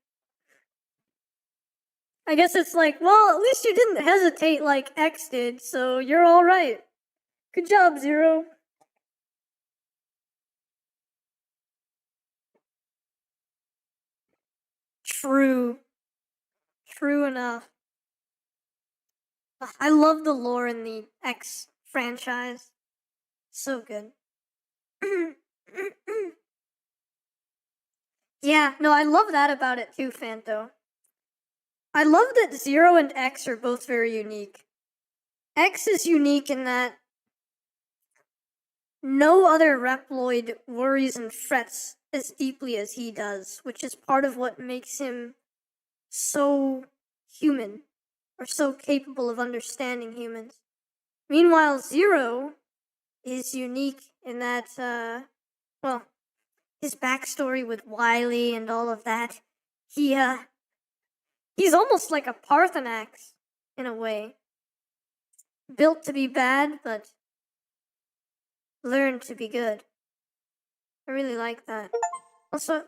I guess it's like, well, at least you didn't hesitate like X did, so you're alright. Good job, Zero. True. True enough. I love the lore in the X franchise. So good. Yeah, no, I love that about it too, Fanto. I love that Zero and X are both very unique. X is unique in that no other Reploid worries and frets as deeply as he does, which is part of what makes him so human, or so capable of understanding humans. Meanwhile, Zero is unique in that, well, his backstory with Wily and all of that, he's almost like a Parthenax, in a way. Built to be bad, but learned to be good. I really like that. Also,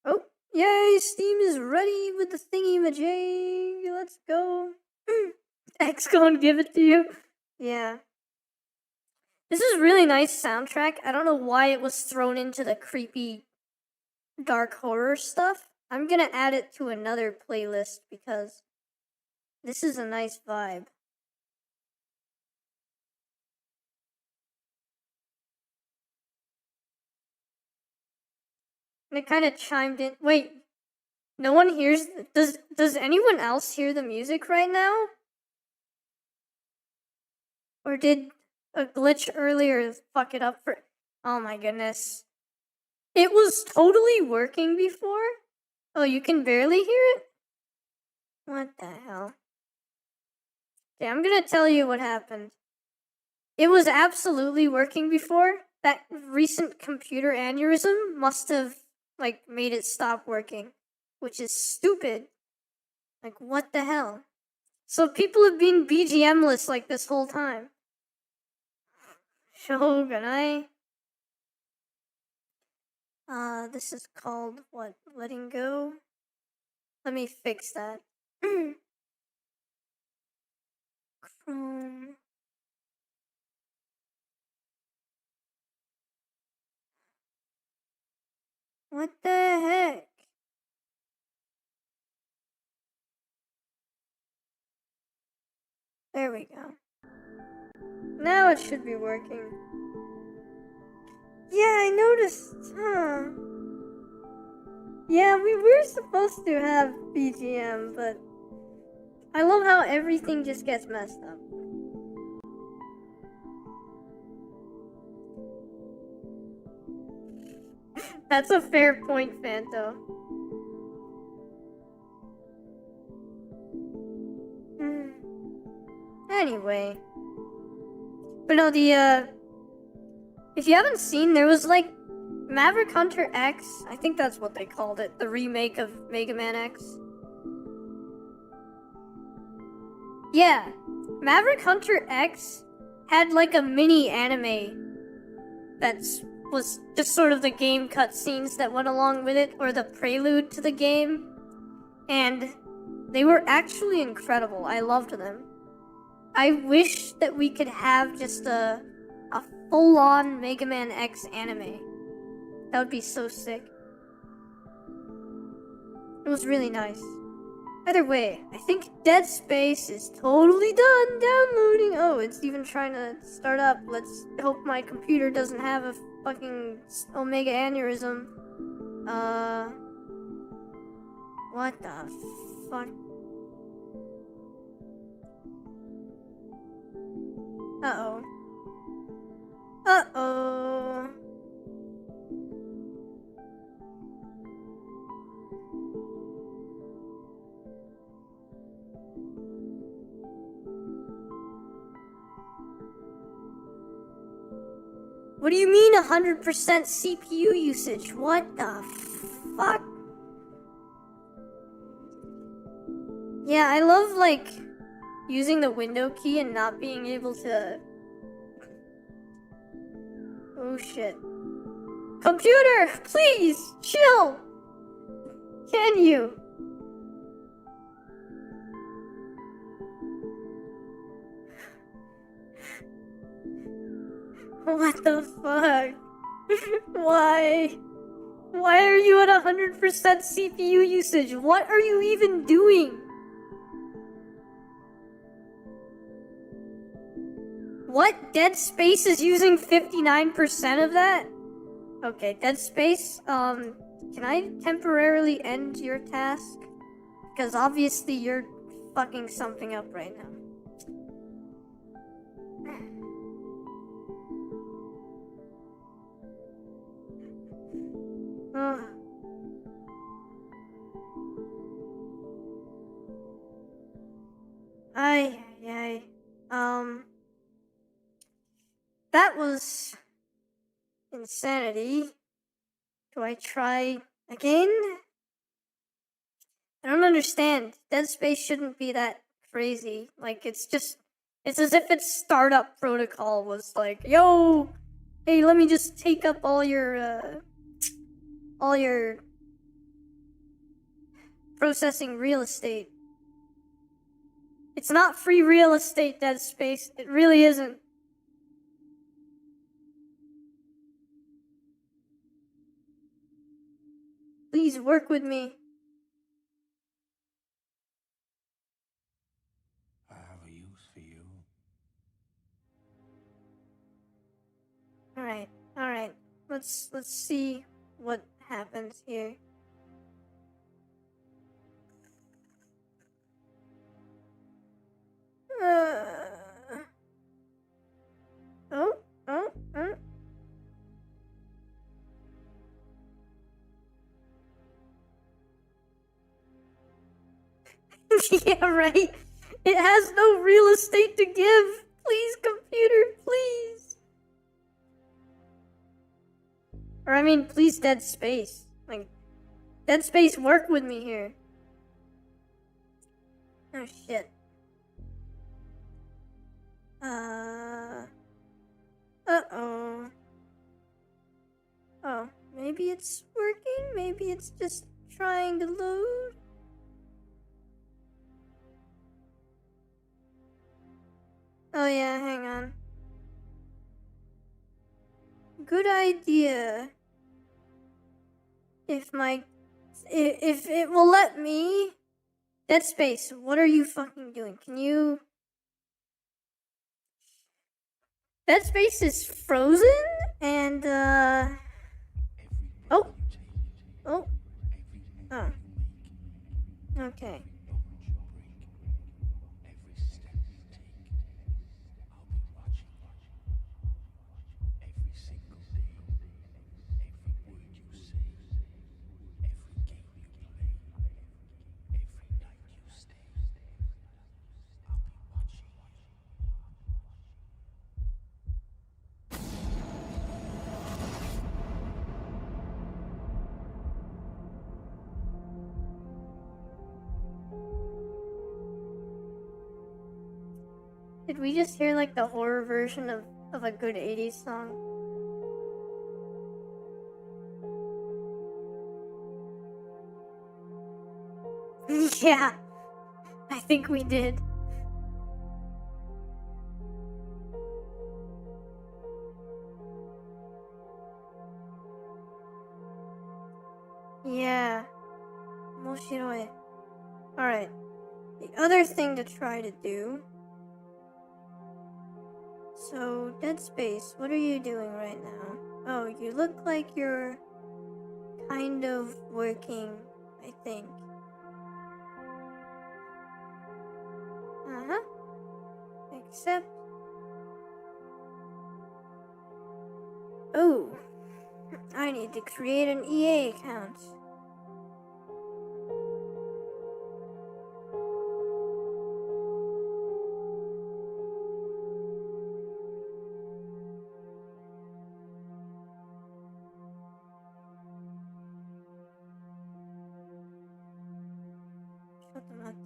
oh, yay, Steam is ready with the thingy-majig. Let's go. X gonna give it to you. Yeah. This is really nice soundtrack. I don't know why it was thrown into the creepy, dark horror stuff. I'm gonna add it to another playlist because this is a nice vibe. And it kind of chimed in. Wait, no one hears. Does anyone else hear the music right now? Or did a glitch earlier fuck it up for? Oh my goodness. It was totally working before? Oh, you can barely hear it? What the hell? Okay, I'm gonna tell you what happened. It was absolutely working before. That recent computer aneurysm must have, like, made it stop working. Which is stupid. Like, what the hell? So people have been BGM-less like this whole time. Shogunai. This is called, what, letting go? Let me fix that. Chrome. What the heck? There we go. Now it should be working. Yeah, I noticed, huh? Yeah, we were supposed to have BGM, but I love how everything just gets messed up. That's a fair point, Fanto. Anyway. But no, if you haven't seen, there was like Maverick Hunter X. I think that's what they called it. The remake of Mega Man X. Yeah. Maverick Hunter X had like a mini anime that was just sort of the game cutscenes that went along with it, or the prelude to the game. And they were actually incredible. I loved them. I wish that we could have just a full-on Mega Man X anime. That would be so sick. It was really nice. Either way, I think Dead Space is totally done downloading. Oh, it's even trying to start up. Let's hope my computer doesn't have a fucking Omega aneurysm. What the fuck? Uh-oh. Uh-oh. What do you mean 100% CPU usage? What the fuck? Yeah, I love, like, using the window key and not being able to... Oh shit. Computer, please, chill! Can you? What the fuck? Why? Why are you at 100% CPU usage? What are you even doing? What? Dead Space is using 59% of that? Okay, Dead Space, can I temporarily end your task? Because obviously you're fucking something up right now. Ay. That was insanity. Do I try again? I don't understand. Dead Space shouldn't be that crazy. Like, it's as if its startup protocol was like, yo, hey, let me just take up all your processing real estate. It's not free real estate, Dead Space. It really isn't. Please work with me. I have a use for you. Alright. Let's see what happens here. Oh. Yeah, right. It has no real estate to give. Please, computer, please. Or I mean, please, Dead Space. Like, Dead Space, work with me here. Oh shit. Uh-oh. Oh, maybe it's working? Maybe it's just trying to load? Oh yeah, hang on. Good idea. If it will let me... Dead Space, what are you fucking doing? Can you... Dead Space is frozen? And, Oh. Okay. Did we just hear like the horror version of a good 80s song? Yeah, I think we did. Yeah. 面白い. Alright. The other thing to try to do. So, Dead Space, what are you doing right now? Oh, you look like you're kind of working, I think. Uh-huh. Except... Oh. I need to create an EA account.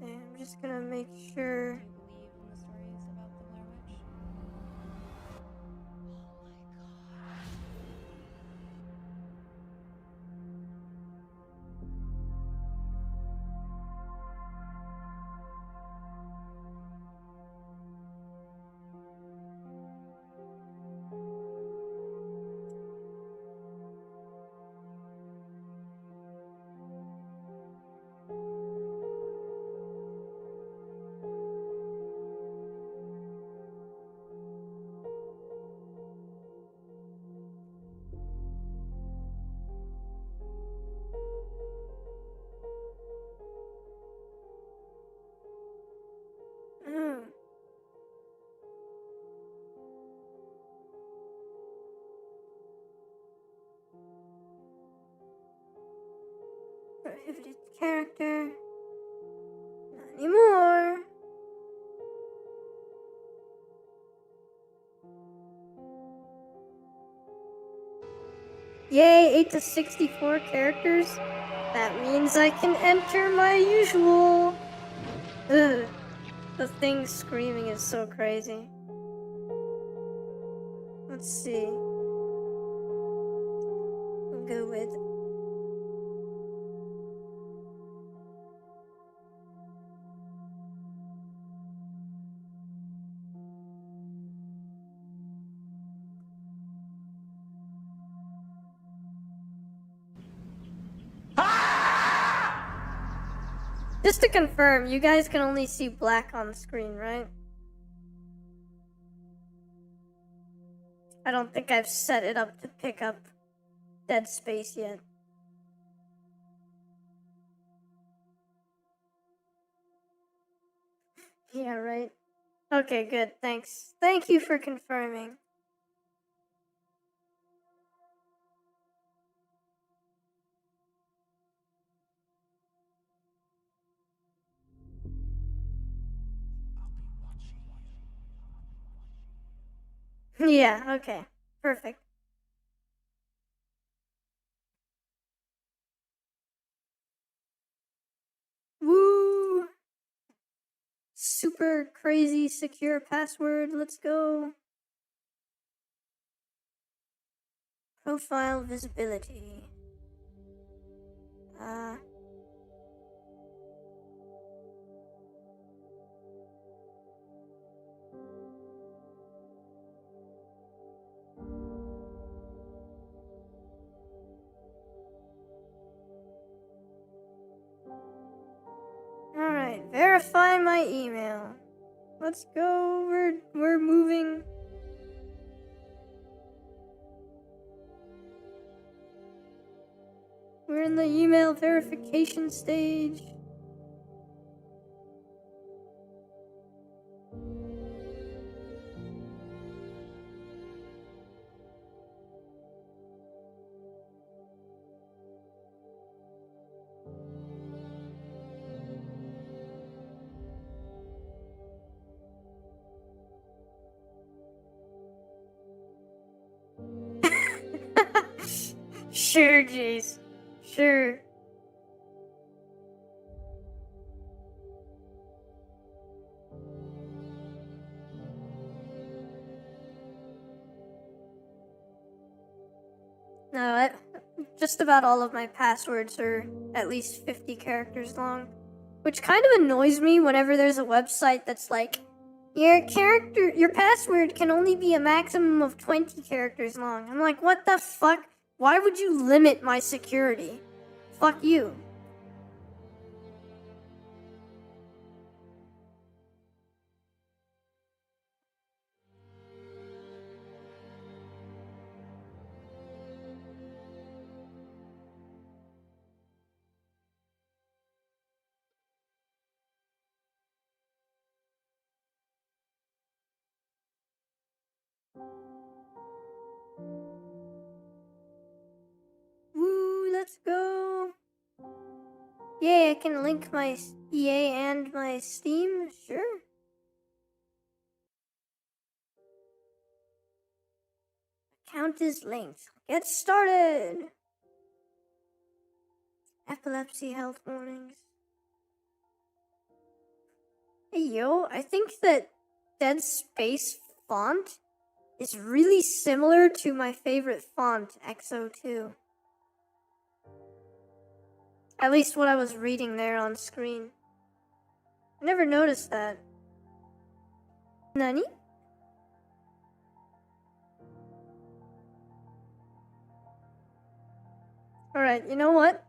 I'm just gonna make sure. Do you believe in the stories about the Blair Witch? Oh. Prohibited character. Not anymore. Yay, 8 to 64 characters. That means I can enter my usual. Ugh. The thing screaming is so crazy. Let's see. We'll go with... Just to confirm, you guys can only see black on screen, right? I don't think I've set it up to pick up dead space yet. Yeah, right. Okay, good, thanks. Thank you for confirming. Yeah, okay. Perfect. Woo! Super crazy secure password. Let's go. Profile visibility. Alright, verify my email. Let's go. We're moving. We're in the email verification stage. Sure, Jace. Sure. No, just about all of my passwords are at least 50 characters long, which kind of annoys me whenever there's a website that's like, your password can only be a maximum of 20 characters long. I'm like, what the fuck? Why would you limit my security? Fuck you. Woo, let's go. Yay, I can link my EA and my Steam? Sure. Account is linked. Get started. Epilepsy health warnings. Hey yo, I think that Dead Space font is really similar to my favorite font, XO2. At least what I was reading there on screen. I never noticed that. Nani? Alright, you know what?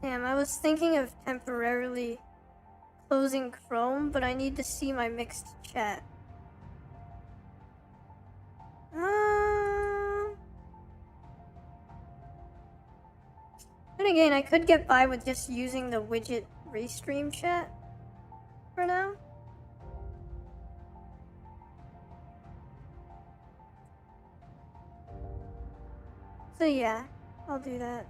Damn, I was thinking of temporarily closing Chrome, but I need to see my mixed chat. Then again, I could get by with just using the widget restream chat for now. So yeah, I'll do that.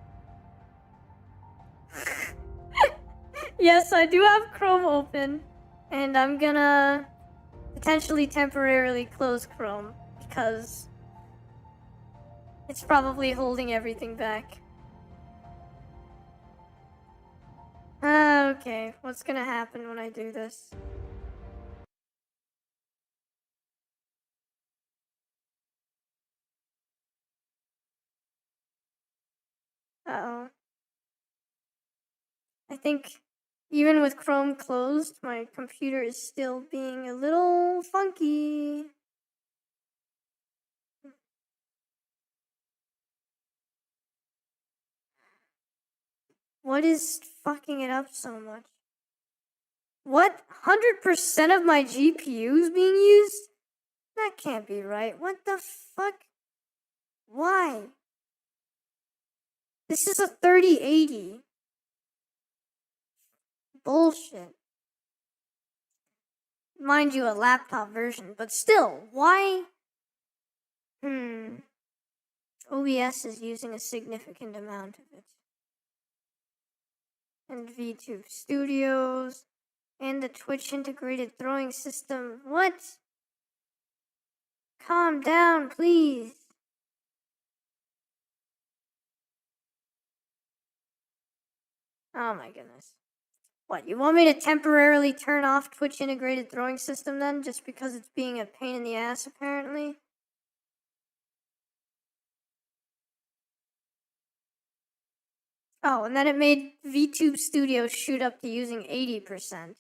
Yes, I do have Chrome open, and I'm gonna potentially temporarily close Chrome because it's probably holding everything back. Okay, what's gonna happen when I do this? Uh-oh. I think even with Chrome closed, my computer is still being a little funky. What is fucking it up so much? What? 100% of my GPU is being used? That can't be right. What the fuck? Why? This is a 3080. Bullshit. Mind you, a laptop version, but still, why? OBS is using a significant amount of it. And VTube Studios, and the Twitch integrated throwing system. What? Calm down, please. Oh my goodness. What, you want me to temporarily turn off Twitch integrated throwing system then, just because it's being a pain in the ass apparently? Oh, and then it made VTube Studio shoot up to using 80%.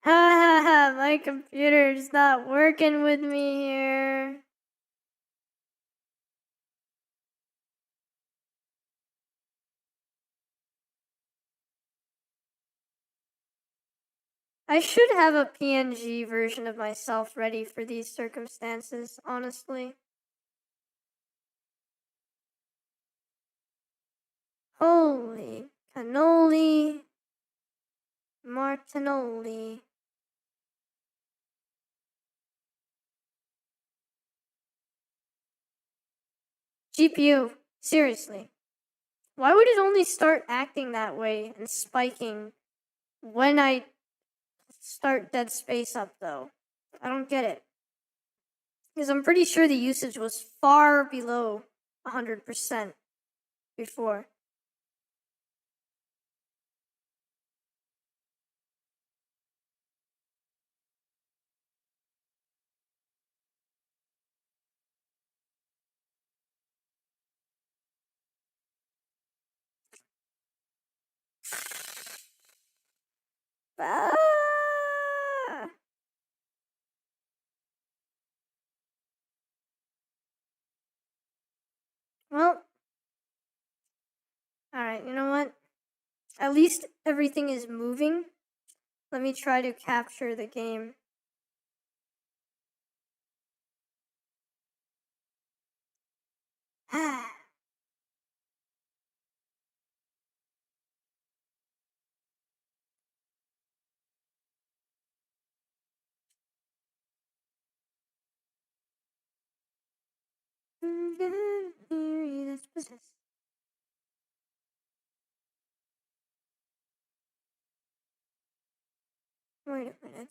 Ha ha ha, my computer's not working with me here. I should have a PNG version of myself ready for these circumstances, honestly. Holy cannoli, Martinoli. GPU, seriously. Why would it only start acting that way and spiking when I start Dead Space up, though? I don't get it. Because I'm pretty sure the usage was far below 100% before. Ah! Well, alright, you know what? At least everything is moving. Let me try to capture the game. Wait a minute.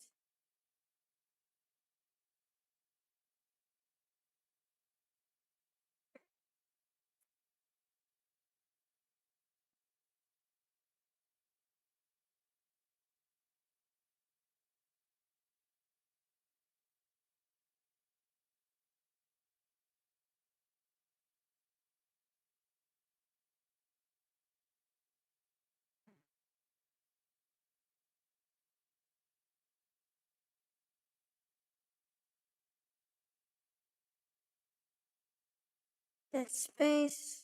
Dead Space.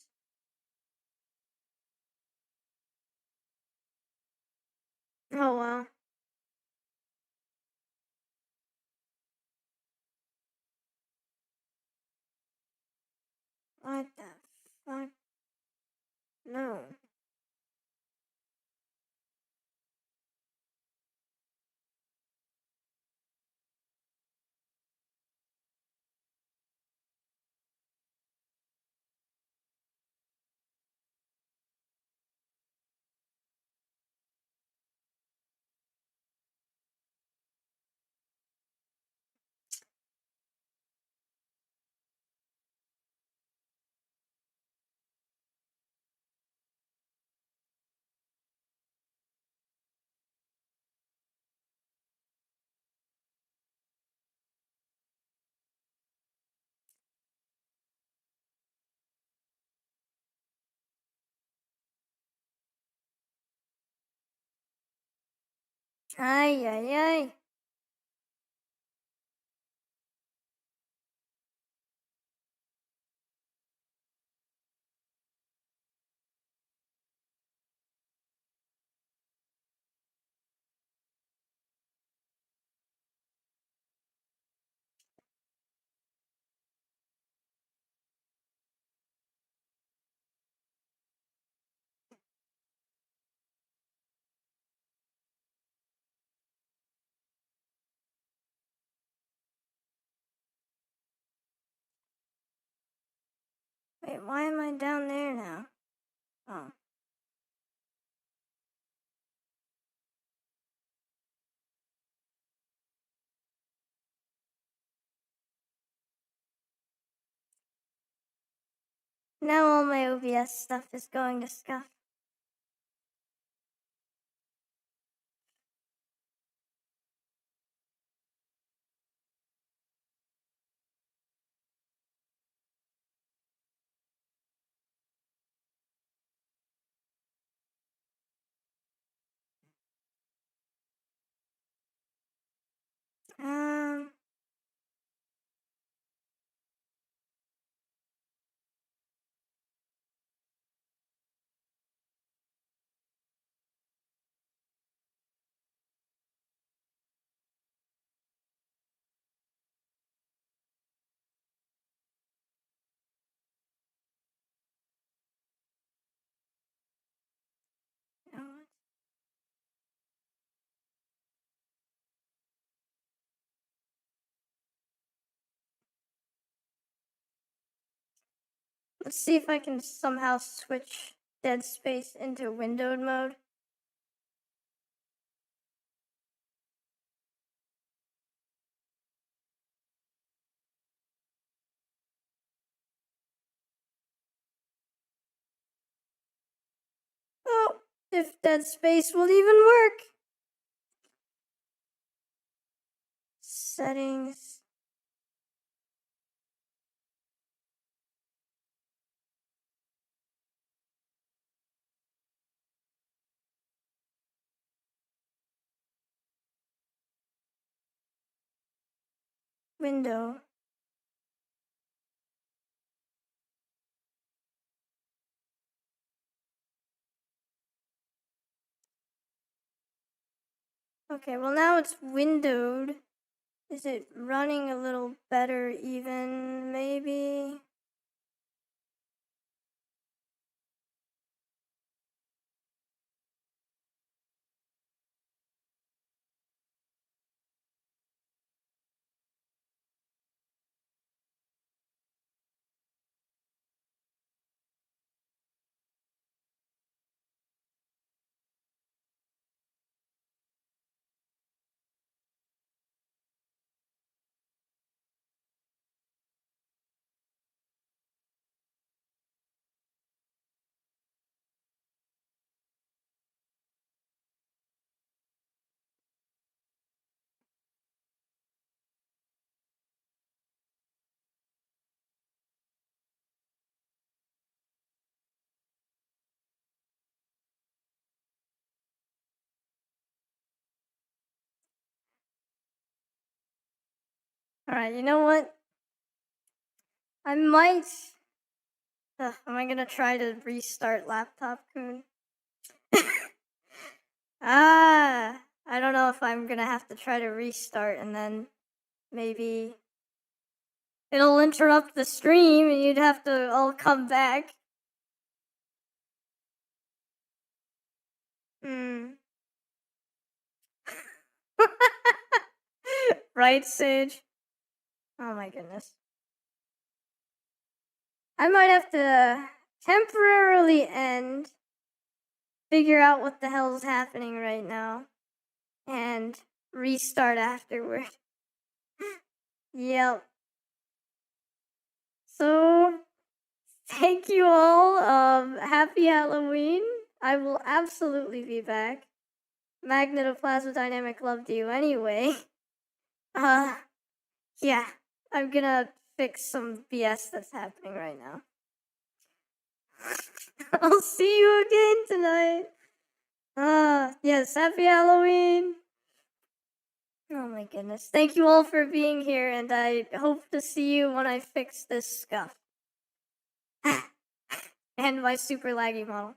Oh wow. What the fuck? No. Ay, ay, ay. Wait, why am I down there now? Oh. Now all my OBS stuff is going to scuff. Um, you know what? Let's see if I can somehow switch Dead Space into windowed mode. Oh, if Dead Space will even work. Settings. Window. Okay, well now it's windowed. Is it running a little better even, maybe? Alright, you know what? I might... am I gonna try to restart Laptop Coon? I don't know if I'm gonna have to try to restart and then maybe it'll interrupt the stream and you'd have to all come back. Right, Sage? Oh my goodness. I might have to temporarily end, figure out what the hell's happening right now, and restart afterward. Yep. So, thank you all. Happy Halloween. I will absolutely be back. Magnetoplasma Dynamic loved you anyway. Yeah. I'm gonna fix some BS that's happening right now. I'll see you again tonight. Yes, happy Halloween. Oh my goodness. Thank you all for being here, and I hope to see you when I fix this scuff. And my super laggy model.